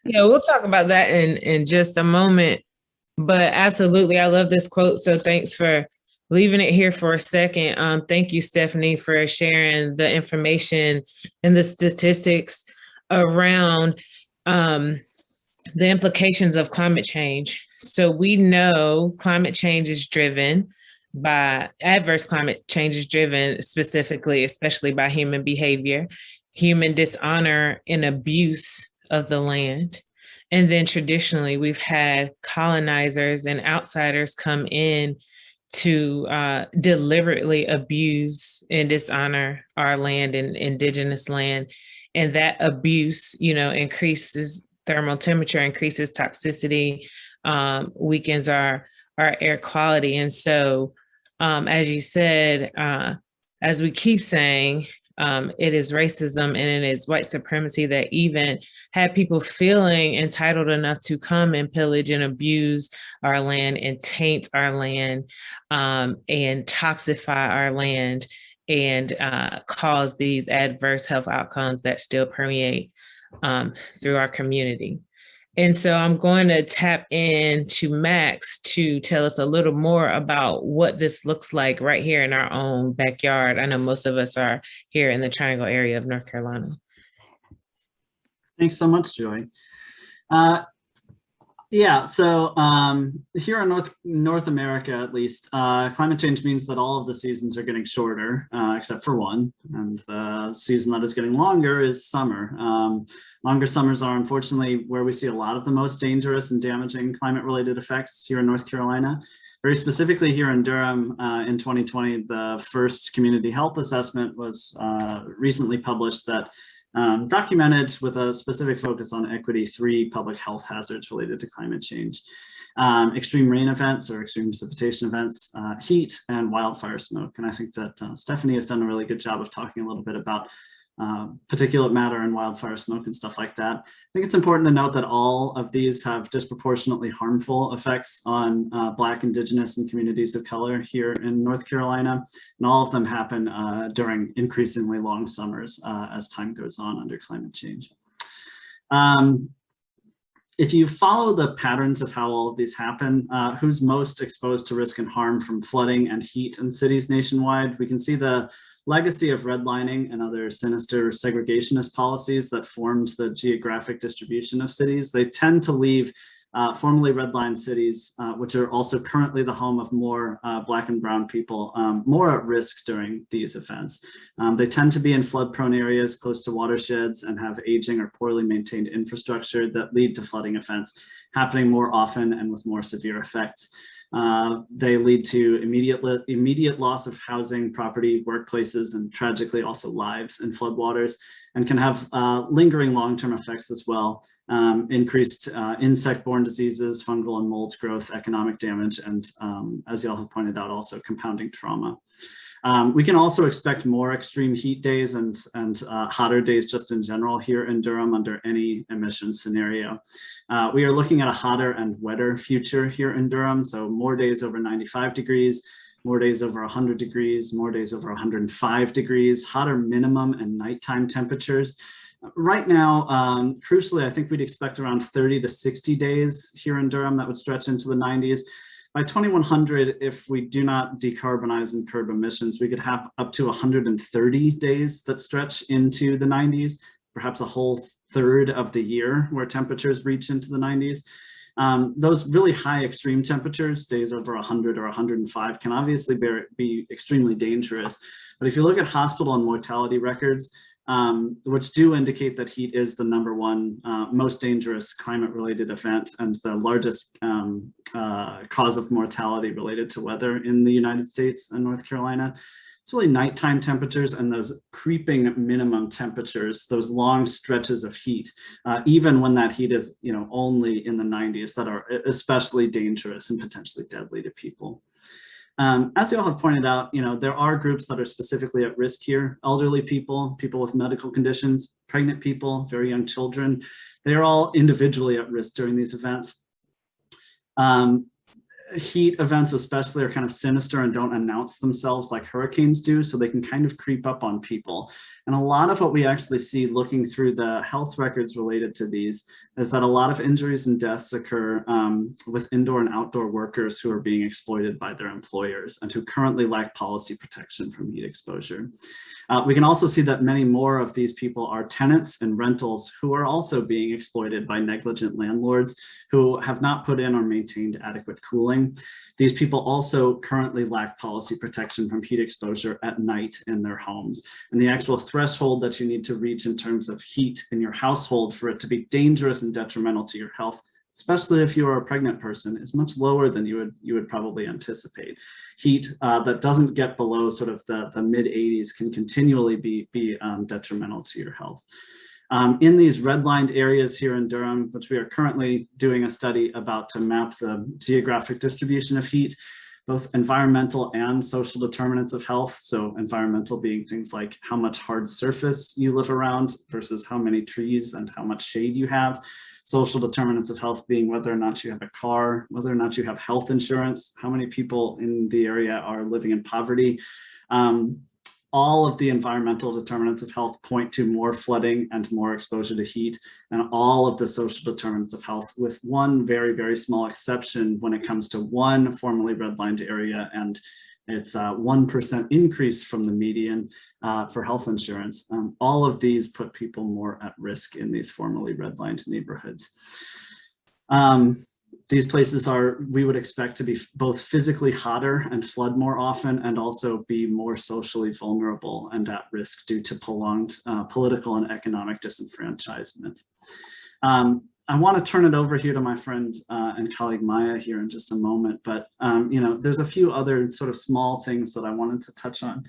Yeah, we'll talk about that in just a moment. But absolutely, I love this quote. So thanks for leaving it here for a second. Thank you, Stephanie, for sharing the information and the statistics around the implications of climate change. So we know climate change is driven by adverse climate change is driven specifically, especially by human behavior, human dishonor and abuse of the land. And then traditionally, we've had colonizers and outsiders come in to deliberately abuse and dishonor our land and indigenous land. And that abuse, increases thermal temperature, increases toxicity, weakens our air quality. And so, as you said, as we keep saying, it is racism and it is white supremacy that even had people feeling entitled enough to come and pillage and abuse our land and taint our land and toxify our land and cause these adverse health outcomes that still permeate through our community. And so I'm going to tap into Max to tell us a little more about what this looks like right here in our own backyard. I know most of us are here in the Triangle area of North Carolina. Thanks so much, Joy. Yeah, so here in North America, at least, climate change means that all of the seasons are getting shorter, except for one, and the season that is getting longer is summer. Longer summers are unfortunately where we see a lot of the most dangerous and damaging climate-related effects here in North Carolina. Very specifically here in Durham in 2020, the first community health assessment was recently published that documented with a specific focus on equity 3 public health hazards related to climate change. Extreme rain events or extreme precipitation events, heat, and wildfire smoke. And I think that Stephanie has done a really good job of talking a little bit about particulate matter and wildfire smoke and stuff like that. I think it's important to note that all of these have disproportionately harmful effects on Black, Indigenous, and communities of color here in North Carolina. And all of them happen during increasingly long summers as time goes on under climate change. If you follow the patterns of how all of these happen, who's most exposed to risk and harm from flooding and heat in cities nationwide, we can see the legacy of redlining and other sinister segregationist policies that formed the geographic distribution of cities. They tend to leave formerly redlined cities, which are also currently the home of more Black and brown people, more at risk during these events. They tend to be in flood-prone areas close to watersheds and have aging or poorly maintained infrastructure that lead to flooding events happening more often and with more severe effects. They lead to immediate loss of housing, property, workplaces, and tragically also lives in floodwaters, and can have lingering long-term effects as well. Increased insect-borne diseases, fungal and mold growth, economic damage, and as y'all have pointed out, also compounding trauma. We can also expect more extreme heat days and hotter days just in general here in Durham under any emissions scenario. We are looking at a hotter and wetter future here in Durham, so more days over 95 degrees, more days over 100 degrees, more days over 105 degrees, hotter minimum and nighttime temperatures. Right now, crucially, I think we'd expect around 30 to 60 days here in Durham that would stretch into the 90s. By 2100, if we do not decarbonize and curb emissions, we could have up to 130 days that stretch into the 90s, perhaps a whole third of the year where temperatures reach into the 90s. Those really high extreme temperatures, days over 100 or 105, can obviously be extremely dangerous. But if you look at hospital and mortality records, which do indicate that heat is the #1 most dangerous climate-related event and the largest cause of mortality related to weather in the United States and North Carolina. It's really nighttime temperatures and those creeping minimum temperatures, those long stretches of heat, even when that heat is, only in the 90s, that are especially dangerous and potentially deadly to people. As you all have pointed out, there are groups that are specifically at risk here: elderly people, people with medical conditions, pregnant people, very young children. They are all individually at risk during these events. heat events especially are kind of sinister and don't announce themselves like hurricanes do, so they can kind of creep up on people. And a lot of what we actually see looking through the health records related to these is that a lot of injuries and deaths occur with indoor and outdoor workers who are being exploited by their employers and who currently lack policy protection from heat exposure. We can also see that many more of these people are tenants and rentals who are also being exploited by negligent landlords who have not put in or maintained adequate cooling. These people also currently lack policy protection from heat exposure at night in their homes. And the actual threshold that you need to reach in terms of heat in your household for it to be dangerous and detrimental to your health, especially if you are a pregnant person, is much lower than you would probably anticipate. Heat that doesn't get below sort of the mid 80s can continually be detrimental to your health. In these redlined areas here in Durham, which we are currently doing a study about to map the geographic distribution of heat, both environmental and social determinants of health. So environmental being things like how much hard surface you live around versus how many trees and how much shade you have. Social determinants of health being whether or not you have a car, whether or not you have health insurance, how many people in the area are living in poverty. All of the environmental determinants of health point to more flooding and more exposure to heat, and all of the social determinants of health, with one very, very small exception when it comes to one formerly redlined area, and it's a 1% increase from the median for health insurance. All of these put people more at risk in these formerly redlined neighborhoods. These places are, we would expect to be both physically hotter and flood more often, and also be more socially vulnerable and at risk due to prolonged political and economic disenfranchisement. I want to turn it over here to my friend and colleague Maya here in just a moment, but you know, there's a few other sort of small things that I wanted to touch on.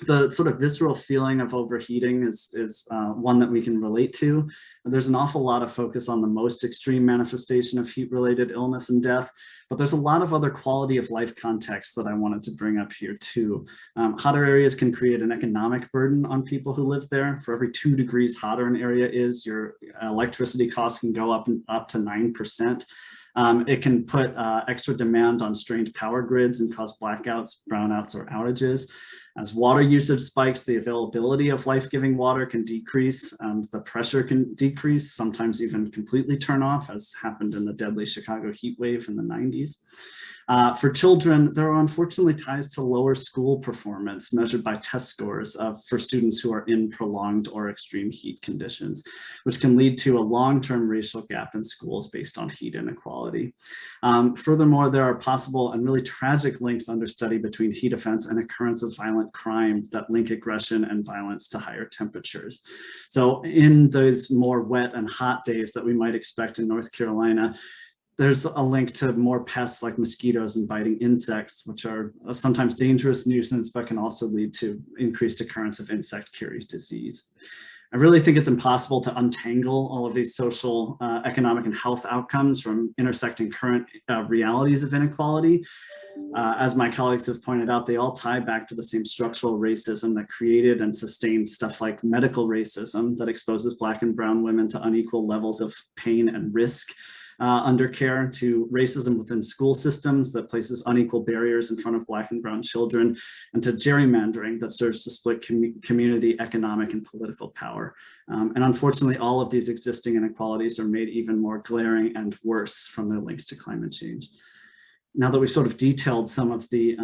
The sort of visceral feeling of overheating is one that we can relate to. There's an awful lot of focus on the most extreme manifestation of heat-related illness and death, but there's a lot of other quality of life contexts that I wanted to bring up here too. Hotter areas can create an economic burden on people who live there. For every 2 degrees hotter an area is, your electricity costs can go up to 9%. It can put extra demand on strained power grids and cause blackouts, brownouts, or outages. As water usage spikes, the availability of life-giving water can decrease, and the pressure can decrease, sometimes even completely turn off, as happened in the deadly Chicago heat wave in the 90s. For children, there are unfortunately ties to lower school performance measured by test scores for students who are in prolonged or extreme heat conditions, which can lead to a long-term racial gap in schools based on heat inequality. Furthermore, there are possible and really tragic links under study between heat offense and occurrence of violent crime that link aggression and violence to higher temperatures. So in those more wet and hot days that we might expect in North Carolina, there's a link to more pests like mosquitoes and biting insects, which are a sometimes dangerous nuisance, but can also lead to increased occurrence of insect-carried disease. I really think it's impossible to untangle all of these social, economic, and health outcomes from intersecting current realities of inequality. As my colleagues have pointed out, they all tie back to the same structural racism that created and sustained stuff like medical racism that exposes Black and brown women to unequal levels of pain and risk under care, to racism within school systems that places unequal barriers in front of Black and brown children, and to gerrymandering that serves to split community, economic, and political power. And unfortunately, all of these existing inequalities are made even more glaring and worse from their links to climate change. Now that we've sort of detailed some of the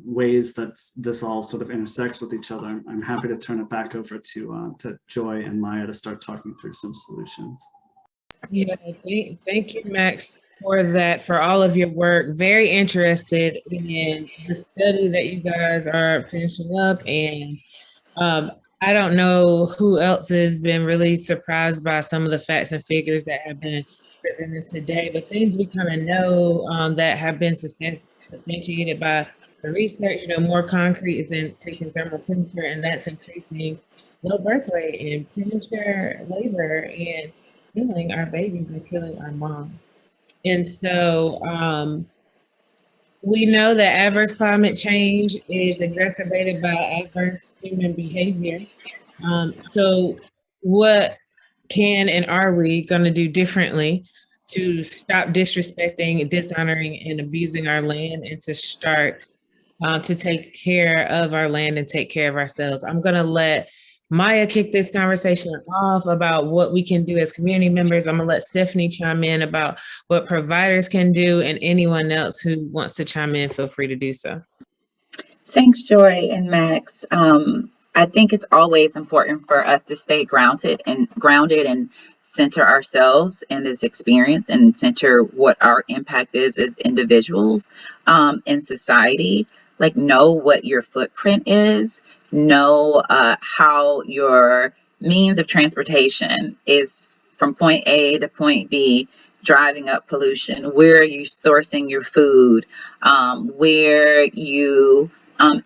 ways that this all sort of intersects with each other, I'm happy to turn it back over to Joy and Maya to start talking through some solutions. Yeah, thank you, Max, for that, for all of your work. Very interested in the study that you guys are finishing up. And I don't know who else has been really surprised by some of the facts and figures that have been presented today, but things we kind of know that have been substantiated by the research, you know, more concrete is increasing thermal temperature, and that's increasing low birth rate and premature labor and killing our babies and killing our moms. And so we know that adverse climate change is exacerbated by adverse human behavior. So what can and are we going to do differently to stop disrespecting, dishonoring, and abusing our land, and to start to take care of our land and take care of ourselves. I'm going to let Maya kick this conversation off about what we can do as community members. I'm going to let Stephanie chime in about what providers can do, and anyone else who wants to chime in, feel free to do so. Thanks, Joy and Max. I think it's always important for us to stay grounded and center ourselves in this experience and center what our impact is as individuals in society. Like, know what your footprint is, know how your means of transportation is from point A to point B, driving up pollution, where are you sourcing your food, where you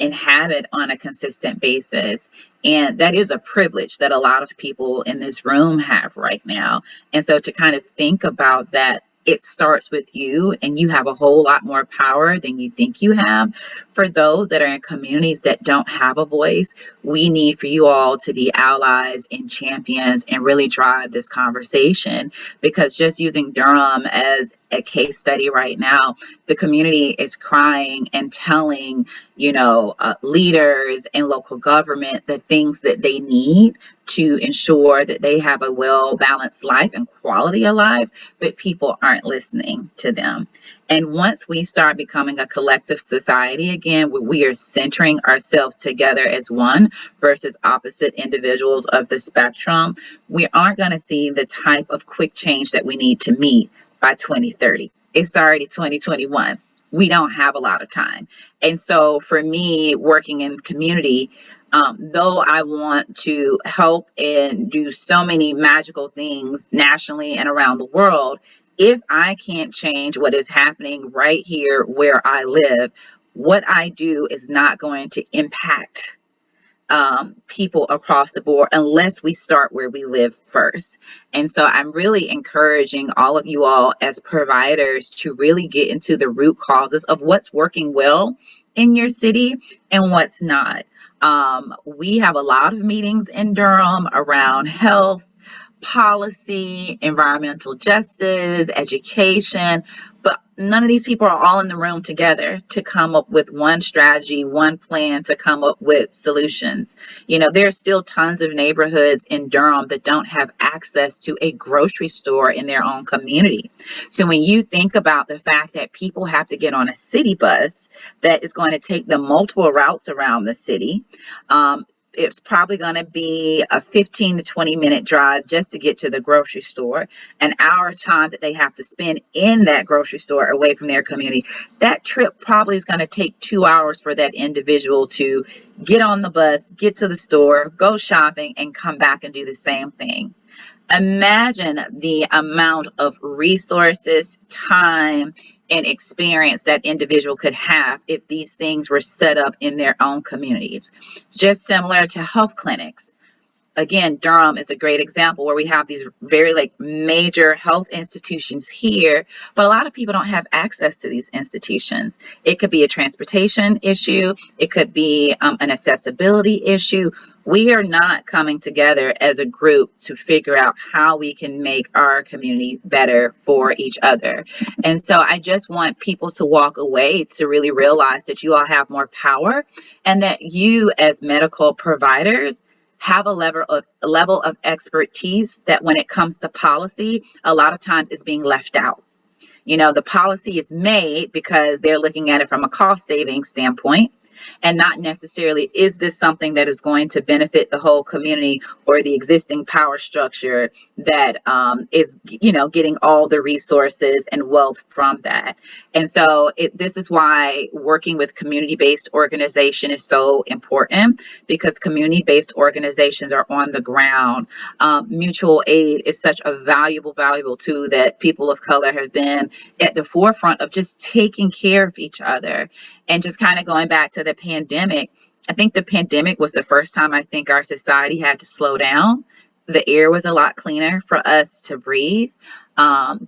inhabit on a consistent basis. And that is a privilege that a lot of people in this room have right now. And so to kind of think about that, it starts with you, and you have a whole lot more power than you think you have. For those that are in communities that don't have a voice, we need for you all to be allies and champions and really drive this conversation, because just using Durham as a case study right now, the community is crying and telling, leaders and local government the things that they need to ensure that they have a well-balanced life and quality of life, but people aren't listening to them. And once we start becoming a collective society again, where we are centering ourselves together as one versus opposite individuals of the spectrum, we aren't going to see the type of quick change that we need to meet by 2030. It's already 2021. We don't have a lot of time. And so for me, working in community, though I want to help and do so many magical things nationally and around the world, if I can't change what is happening right here where I live, what I do is not going to impact people across the board unless we start where we live first. And so I'm really encouraging all of you all as providers to really get into the root causes of what's working well in your city and what's not. We have a lot of meetings in Durham around health, policy, environmental justice, education, but none of these people are all in the room together to come up with one strategy, one plan to come up with solutions. There's still tons of neighborhoods in Durham that don't have access to a grocery store in their own community. So when you think about the fact that people have to get on a city bus that is going to take them multiple routes around the city, it's probably going to be a 15 to 20 minute drive just to get to the grocery store, an hour time that they have to spend in that grocery store away from their community. That trip probably is going to take 2 hours for that individual to get on the bus, get to the store, go shopping, and come back and do the same thing. Imagine the amount of resources, time, and experience that individual could have if these things were set up in their own communities. Just similar to health clinics. Again, Durham is a great example where we have these very major health institutions here, but a lot of people don't have access to these institutions. It could be a transportation issue. It could be an accessibility issue. We are not coming together as a group to figure out how we can make our community better for each other. And so I just want people to walk away to really realize that you all have more power, and that you as medical providers have a level of expertise that when it comes to policy, a lot of times is being left out. The policy is made because they're looking at it from a cost saving standpoint, and not necessarily is this something that is going to benefit the whole community or the existing power structure that is getting all the resources and wealth from that. And so this is why working with community-based organization is so important, because community-based organizations are on the ground. Mutual aid is such a valuable tool that people of color have been at the forefront of just taking care of each other. And just kind of going back to the pandemic, I think the pandemic was the first time I think our society had to slow down. The air was a lot cleaner for us to breathe.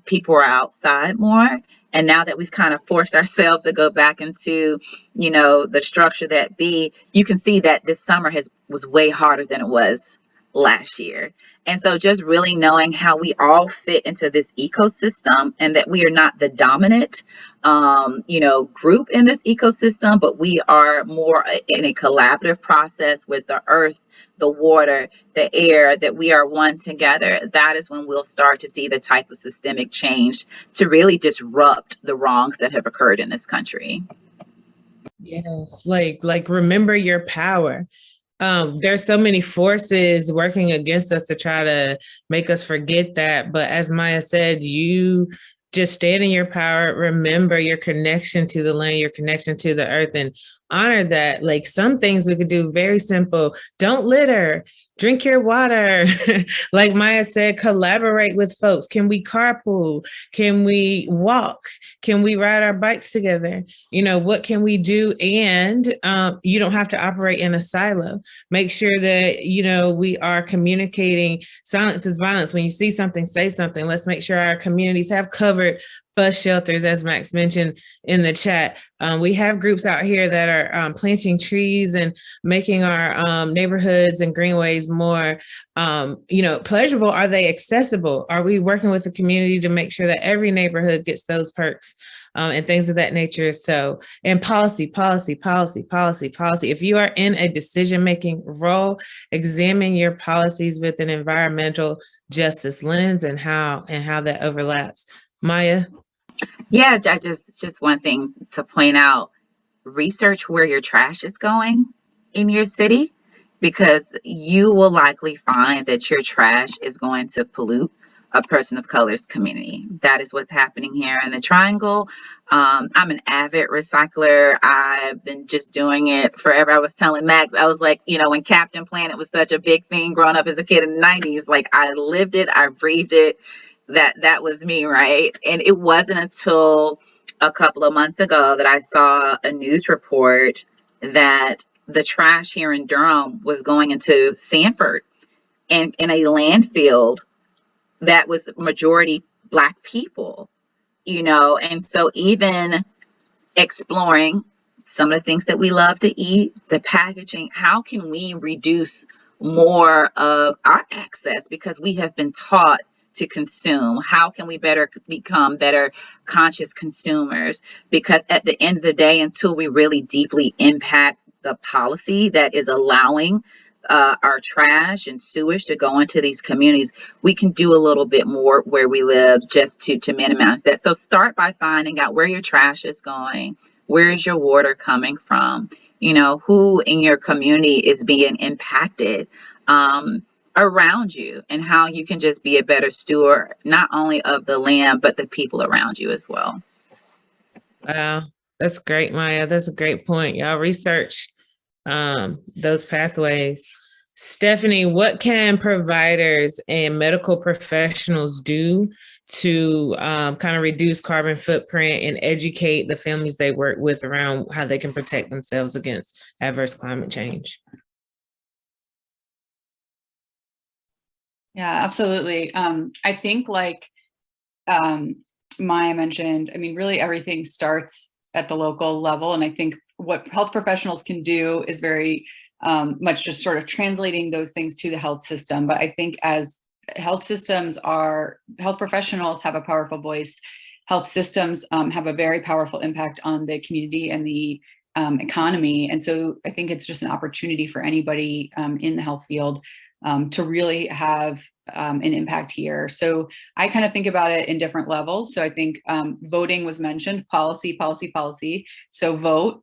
People are outside more. And now that we've kind of forced ourselves to go back into, the structure that be, you can see that this summer was way harder than it was last year. And so just really knowing how we all fit into this ecosystem and that we are not the dominant, group in this ecosystem, but we are more in a collaborative process with the earth, the water, the air, that we are one together. That is when we'll start to see the type of systemic change to really disrupt the wrongs that have occurred in this country. Yes, like remember your power. There's so many forces working against us to try to make us forget that. But as Maya said, you just stand in your power, remember your connection to the land, your connection to the earth, and honor that. Like some things we could do very simple. Don't litter. Drink your water. Like Maya said, collaborate with folks. Can we carpool? Can we walk? Can we ride our bikes together? What can we do? And you don't have to operate in a silo. Make sure that, we are communicating. Silence is violence. When you see something, say something. Let's make sure our communities have covered bus shelters, as Max mentioned in the chat. We have groups out here that are planting trees and making our neighborhoods and greenways more, pleasurable. Are they accessible? Are we working with the community to make sure that every neighborhood gets those perks and things of that nature? So, and policy. If you are in a decision-making role, examine your policies with an environmental justice lens and how that overlaps. Maya? Yeah, just one thing to point out, research where your trash is going in your city, because you will likely find that your trash is going to pollute a person of color's community. That is what's happening here in the Triangle. I'm an avid recycler. I've been just doing it forever. I was telling Max, I was like, when Captain Planet was such a big thing growing up as a kid in the 90s, like I lived it, I breathed it. That was me, right? And it wasn't until a couple of months ago that I saw a news report that the trash here in Durham was going into Sanford and in a landfill that was majority Black people, and so even exploring some of the things that we love to eat, the packaging, how can we reduce more of our access, because we have been taught to consume? How can we become better conscious consumers? Because at the end of the day, until we really deeply impact the policy that is allowing our trash and sewage to go into these communities, we can do a little bit more where we live just to minimize that. So start by finding out where your trash is going, where is your water coming from, who in your community is being impacted around you, and how you can just be a better steward, not only of the land, but the people around you as well. Wow, that's great, Maya. That's a great point. Y'all research those pathways. Stephanie, what can providers and medical professionals do to kind of reduce carbon footprint and educate the families they work with around how they can protect themselves against adverse climate change? Yeah, absolutely. I think like Maya mentioned, really everything starts at the local level. And I think what health professionals can do is very much just sort of translating those things to the health system. But I think as health professionals have a powerful voice, health systems have a very powerful impact on the community and the economy. And so I think it's just an opportunity for anybody in the health field to really have an impact here. So I kind of think about it in different levels. So I think voting was mentioned, policy. So vote.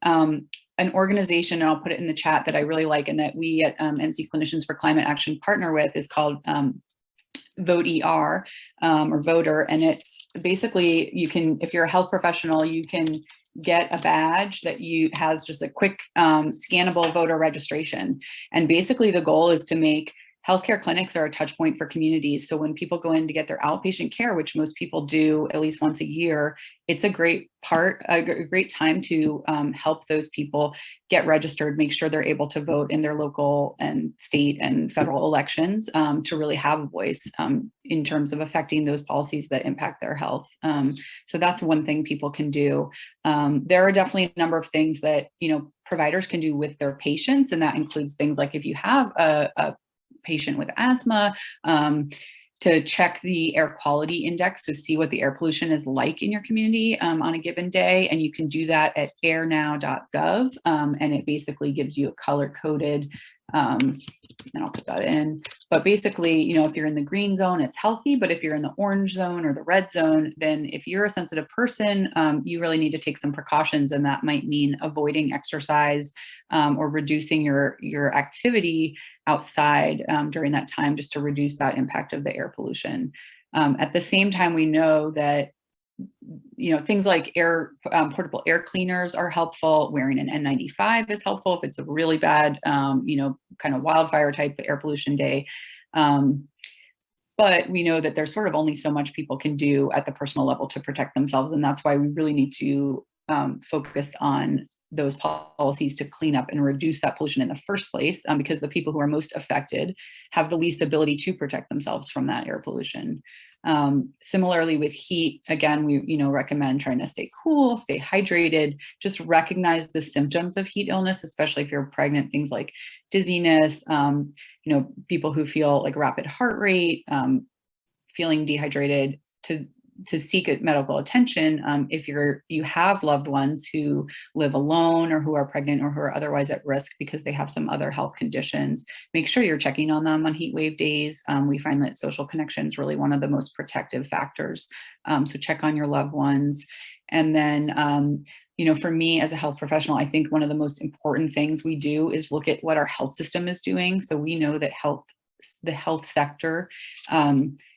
An organization, and I'll put it in the chat, that I really like and that we at NC Clinicians for Climate Action partner with is called Vote ER or Voter. And it's basically, you can, if you're a health professional, you can get a badge that has just a quick scannable voter registration. And basically the goal is to make healthcare clinics are a touch point for communities. So when people go in to get their outpatient care, which most people do at least once a year, it's a great time to help those people get registered, make sure they're able to vote in their local and state and federal elections, to really have a voice in terms of affecting those policies that impact their health. So that's one thing people can do. There are definitely a number of things that providers can do with their patients, and that includes things like if you have a patient with asthma, to check the air quality index to see what the air pollution is like in your community on a given day. And you can do that at airnow.gov. And it basically gives you a color-coded, and I'll put that in. But basically, you know, if you're in the green zone, it's healthy. But if you're in the orange zone or the red zone, then if you're a sensitive person, you really need to take some precautions. And that might mean avoiding exercise or reducing your activity outside during that time, just to reduce that impact of the air pollution. At the same time, we know that, you know, things like portable air cleaners are helpful. Wearing an N95 is helpful if it's a really bad, you know, kind of wildfire type air pollution day. But we know that there's sort of only so much people can do at the personal level to protect themselves. And that's why we really need to focus on those policies to clean up and reduce that pollution in the first place, because the people who are most affected have the least ability to protect themselves from that air pollution. Similarly with heat, again, we, you know, recommend trying to stay cool, stay hydrated, just recognize the symptoms of heat illness, especially if you're pregnant, things like dizziness, you know, people who feel like rapid heart rate, feeling dehydrated, to seek medical attention. If you have loved ones who live alone or who are pregnant or who are otherwise at risk because they have some other health conditions, make sure you're checking on them on heat wave days. We find that social connection is really one of the most protective factors. So check on your loved ones. And then, you know, for me as a health professional, I think one of the most important things we do is look at what our health system is doing. So we know that the health sector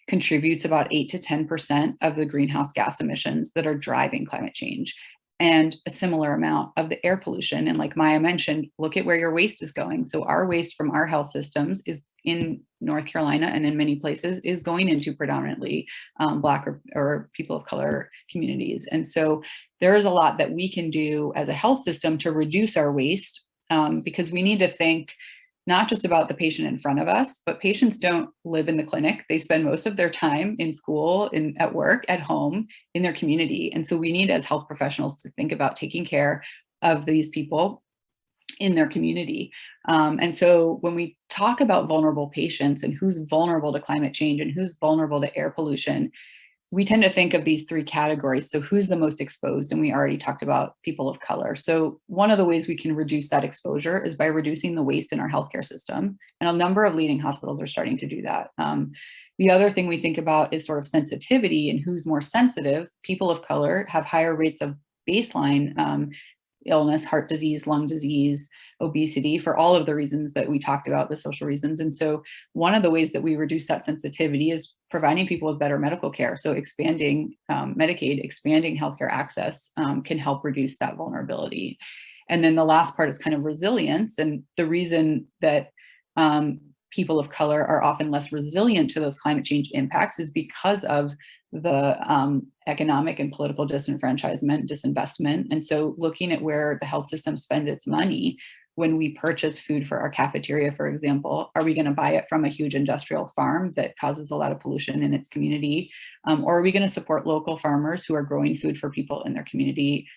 contributes about 8 to 10% of the greenhouse gas emissions that are driving climate change, and a similar amount of the air pollution. And like Maya mentioned, look at where your waste is going. So our waste from our health systems is in North Carolina and in many places is going into predominantly Black or people of color communities. And so there is a lot that we can do as a health system to reduce our waste, because we need to think not just about the patient in front of us, but patients don't live in the clinic. They spend most of their time in school, at work, at home, in their community. And so we need, as health professionals, to think about taking care of these people in their community. And so when we talk about vulnerable patients and who's vulnerable to climate change and who's vulnerable to air pollution, we tend to think of these three categories. So who's the most exposed? And we already talked about people of color. So one of the ways we can reduce that exposure is by reducing the waste in our healthcare system. And a number of leading hospitals are starting to do that. The other thing we think about is sort of sensitivity and who's more sensitive. People of color have higher rates of baseline illness, heart disease, lung disease, obesity, for all of the reasons that we talked about, the social reasons. And so one of the ways that we reduce that sensitivity is providing people with better medical care. So expanding Medicaid, expanding healthcare access can help reduce that vulnerability. And then the last part is kind of resilience. And the reason that people of color are often less resilient to those climate change impacts is because of the economic and political disenfranchisement, disinvestment. And so looking at where the health system spends its money, when we purchase food for our cafeteria, for example, are we going to buy it from a huge industrial farm that causes a lot of pollution in its community? Or are we going to support local farmers who are growing food for people in their community,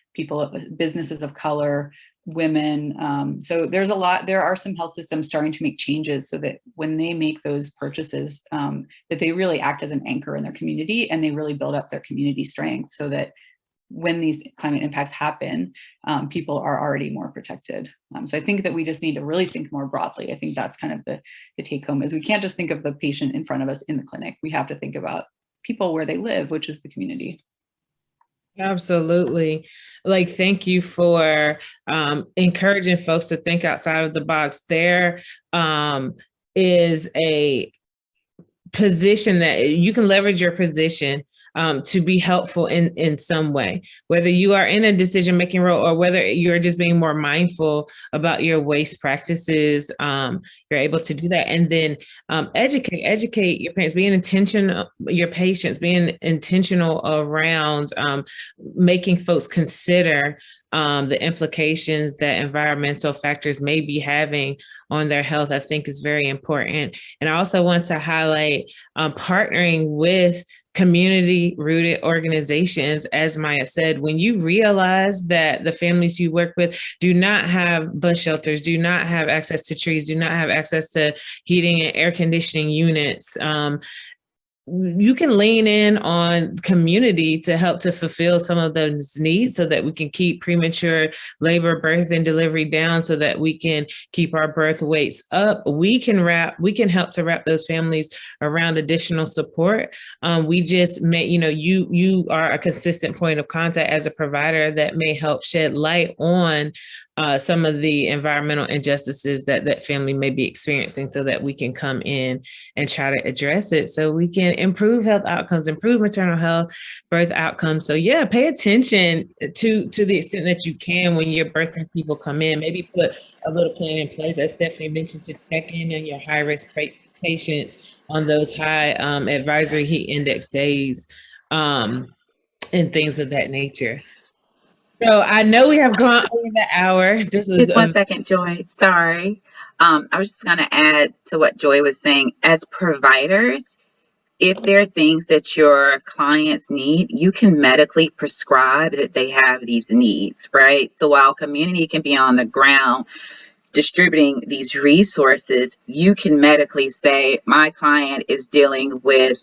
businesses of color, women? So there are some health systems starting to make changes so that when they make those purchases, that they really act as an anchor in their community and they really build up their community strength so that when these climate impacts happen, people are already more protected. So I think that we just need to really think more broadly. I think that's kind of the take home, is we can't just think of the patient in front of us in the clinic. We have to think about people where they live, which is the community. Absolutely. Like, thank you for encouraging folks to think outside of the box. There is a position that you can leverage your position to be helpful in some way, whether you are in a decision-making role or whether you're just being more mindful about your waste practices. You're able to do that. And then educate your parents, being intentional, your patients, being intentional around making folks consider the implications that environmental factors may be having on their health, I think is very important. And I also want to highlight partnering with community-rooted organizations. As Maya said, when you realize that the families you work with do not have bus shelters, do not have access to trees, do not have access to heating and air conditioning units, you can lean in on community to help to fulfill some of those needs so that we can keep premature labor, birth, and delivery down, so that we can keep our birth weights up. We can help to wrap those families around additional support. We just may, you are a consistent point of contact as a provider that may help shed light on some of the environmental injustices that family may be experiencing, so that we can come in and try to address it, so we can improve health outcomes, improve maternal health, birth outcomes. So yeah, pay attention to the extent that you can when your birthing people come in. Maybe put a little plan in place, as Stephanie mentioned, to check in on your high-risk patients on those high advisory heat index days and things of that nature. So I know we have gone over the hour. This was Just 1 second, Joy. Sorry. I was just going to add to what Joy was saying. As providers, if there are things that your clients need, you can medically prescribe that they have these needs, right? So while community can be on the ground distributing these resources, you can medically say, my client is dealing with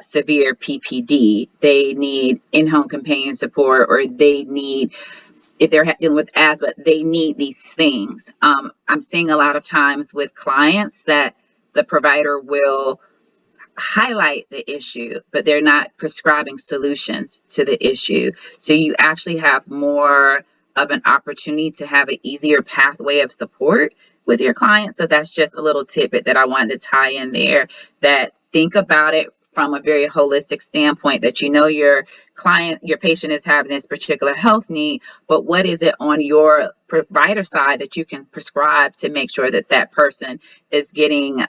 severe PPD. They need in-home companion support, or they need, if they're dealing with asthma, they need these things. I'm seeing a lot of times with clients that the provider will highlight the issue, but they're not prescribing solutions to the issue. So you actually have more of an opportunity to have an easier pathway of support with your clients. So that's just a little tidbit that I wanted to tie in there, that think about it from a very holistic standpoint, that your client, your patient is having this particular health need, but what is it on your provider side that you can prescribe to make sure that that person is getting,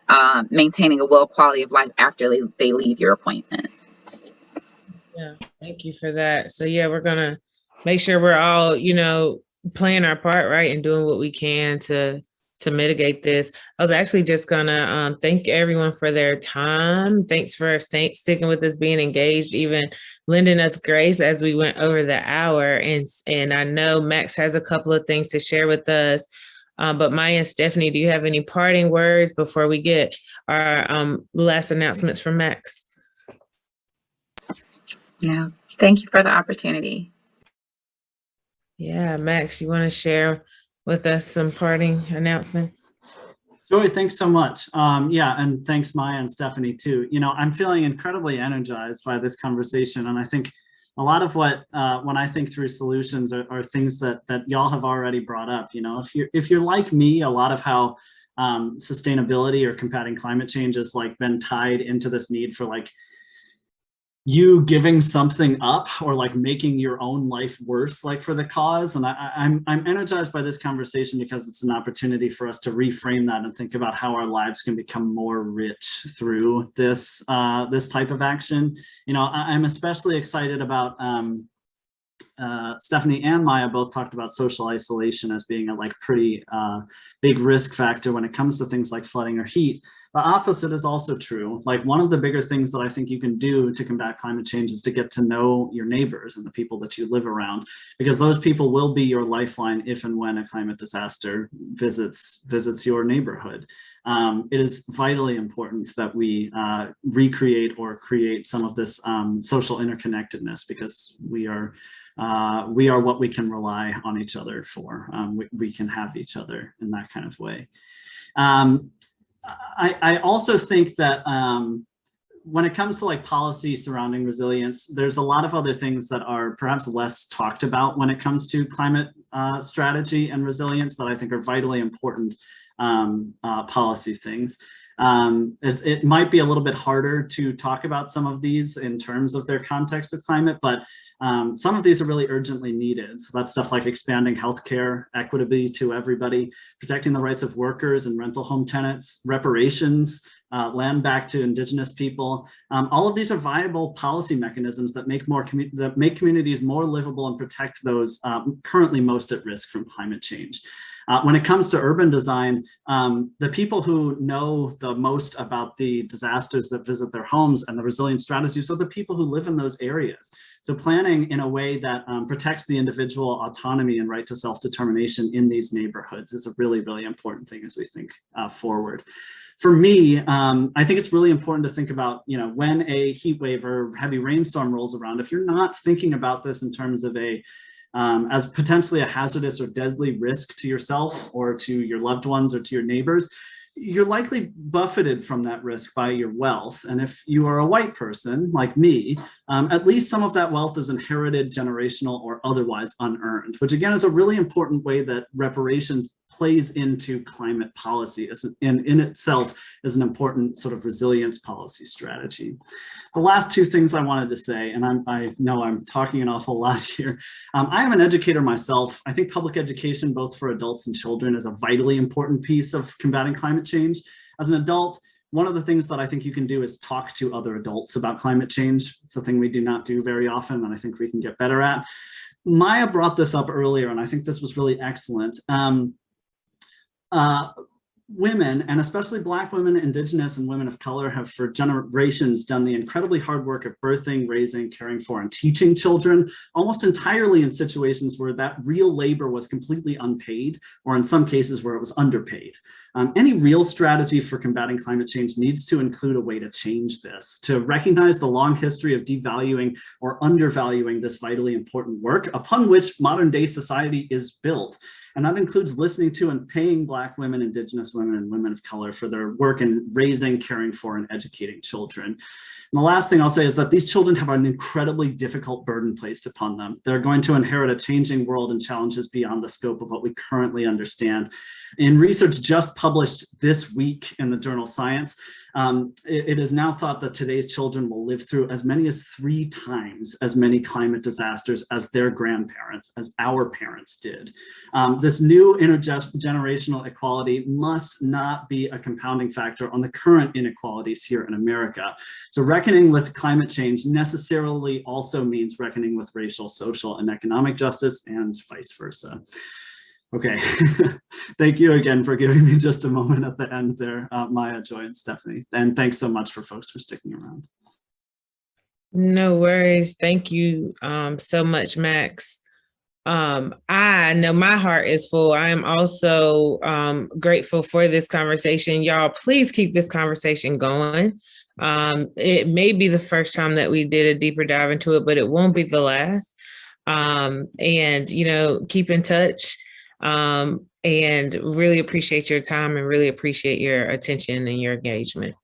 maintaining a well quality of life after they leave your appointment. Yeah, thank you for that. So yeah, we're gonna make sure we're all, playing our part, right, and doing what we can to mitigate this. I was actually just gonna thank everyone for their time. Thanks for sticking with us, being engaged, even lending us grace as we went over the hour. And I know Max has a couple of things to share with us. But Maya and Stephanie, do you have any parting words before we get our last announcements from Max? Yeah, thank you for the opportunity. Yeah, Max, you want to share with us some parting announcements? Joy, thanks so much. Yeah, and thanks Maya and Stephanie too. I'm feeling incredibly energized by this conversation, and I think a lot of what when I think through solutions are things that y'all have already brought up. If you're like me, a lot of how sustainability or combating climate change has been tied into this need for you giving something up, or making your own life worse, for the cause. And I'm energized by this conversation because it's an opportunity for us to reframe that and think about how our lives can become more rich through this this type of action. I'm especially excited about Stephanie and Maya both talked about social isolation as being a pretty big risk factor when it comes to things like flooding or heat. The opposite is also true. One of the bigger things that I think you can do to combat climate change is to get to know your neighbors and the people that you live around, because those people will be your lifeline if and when a climate disaster visits your neighborhood. It is vitally important that we recreate or create some of this social interconnectedness, because we are what we can rely on each other for. We can have each other in that kind of way. I also think that when it comes to policy surrounding resilience, there's a lot of other things that are perhaps less talked about when it comes to climate strategy and resilience that I think are vitally important policy things. It might be a little bit harder to talk about some of these in terms of their context of climate, but some of these are really urgently needed. So that's stuff like expanding healthcare equitably to everybody, protecting the rights of workers and rental home tenants, reparations land back to Indigenous people. All of these are viable policy mechanisms that make communities more livable and protect those currently most at risk from climate change. When it comes to urban design, the people who know the most about the disasters that visit their homes and the resilient strategies are the people who live in those areas. So planning in a way that protects the individual autonomy and right to self-determination in these neighborhoods is a really, really important thing as we think forward. For me, I think it's really important to think about, when a heat wave or heavy rainstorm rolls around, if you're not thinking about this in terms of as potentially a hazardous or deadly risk to yourself or to your loved ones or to your neighbors, you're likely buffeted from that risk by your wealth. And if you are a white person like me, at least some of that wealth is inherited, generational, or otherwise unearned, which again is a really important way that reparations plays into climate policy in itself is an important sort of resilience policy strategy. The last two things I wanted to say, and I know I'm talking an awful lot here. I am an educator myself. I think public education, both for adults and children, is a vitally important piece of combating climate change. As an adult, one of the things that I think you can do is talk to other adults about climate change. It's a thing we do not do very often, and I think we can get better at. Maya brought this up earlier, and I think this was really excellent. Women, and especially Black women, Indigenous, and women of color, have for generations done the incredibly hard work of birthing, raising, caring for, and teaching children, almost entirely in situations where that real labor was completely unpaid, or in some cases where it was underpaid. Any real strategy for combating climate change needs to include a way to change this, to recognize the long history of devaluing or undervaluing this vitally important work upon which modern day society is built. And that includes listening to and paying Black women, Indigenous women, and women of color for their work in raising, caring for, and educating children. And the last thing I'll say is that these children have an incredibly difficult burden placed upon them. They're going to inherit a changing world and challenges beyond the scope of what we currently understand. In research just published this week in the journal Science, it is now thought that today's children will live through as many as 3 times as many climate disasters as their grandparents, as our parents did. This new intergenerational equality must not be a compounding factor on the current inequalities here in America. So reckoning with climate change necessarily also means reckoning with racial, social, and economic justice, and vice versa. Okay, thank you again for giving me just a moment at the end there, Maya, Joy, and Stephanie. And thanks so much for folks for sticking around. No worries. Thank you so much, Max. I know my heart is full. I am also grateful for this conversation. Y'all, please keep this conversation going. It may be the first time that we did a deeper dive into it, but it won't be the last. And, keep in touch. And really appreciate your time and really appreciate your attention and your engagement.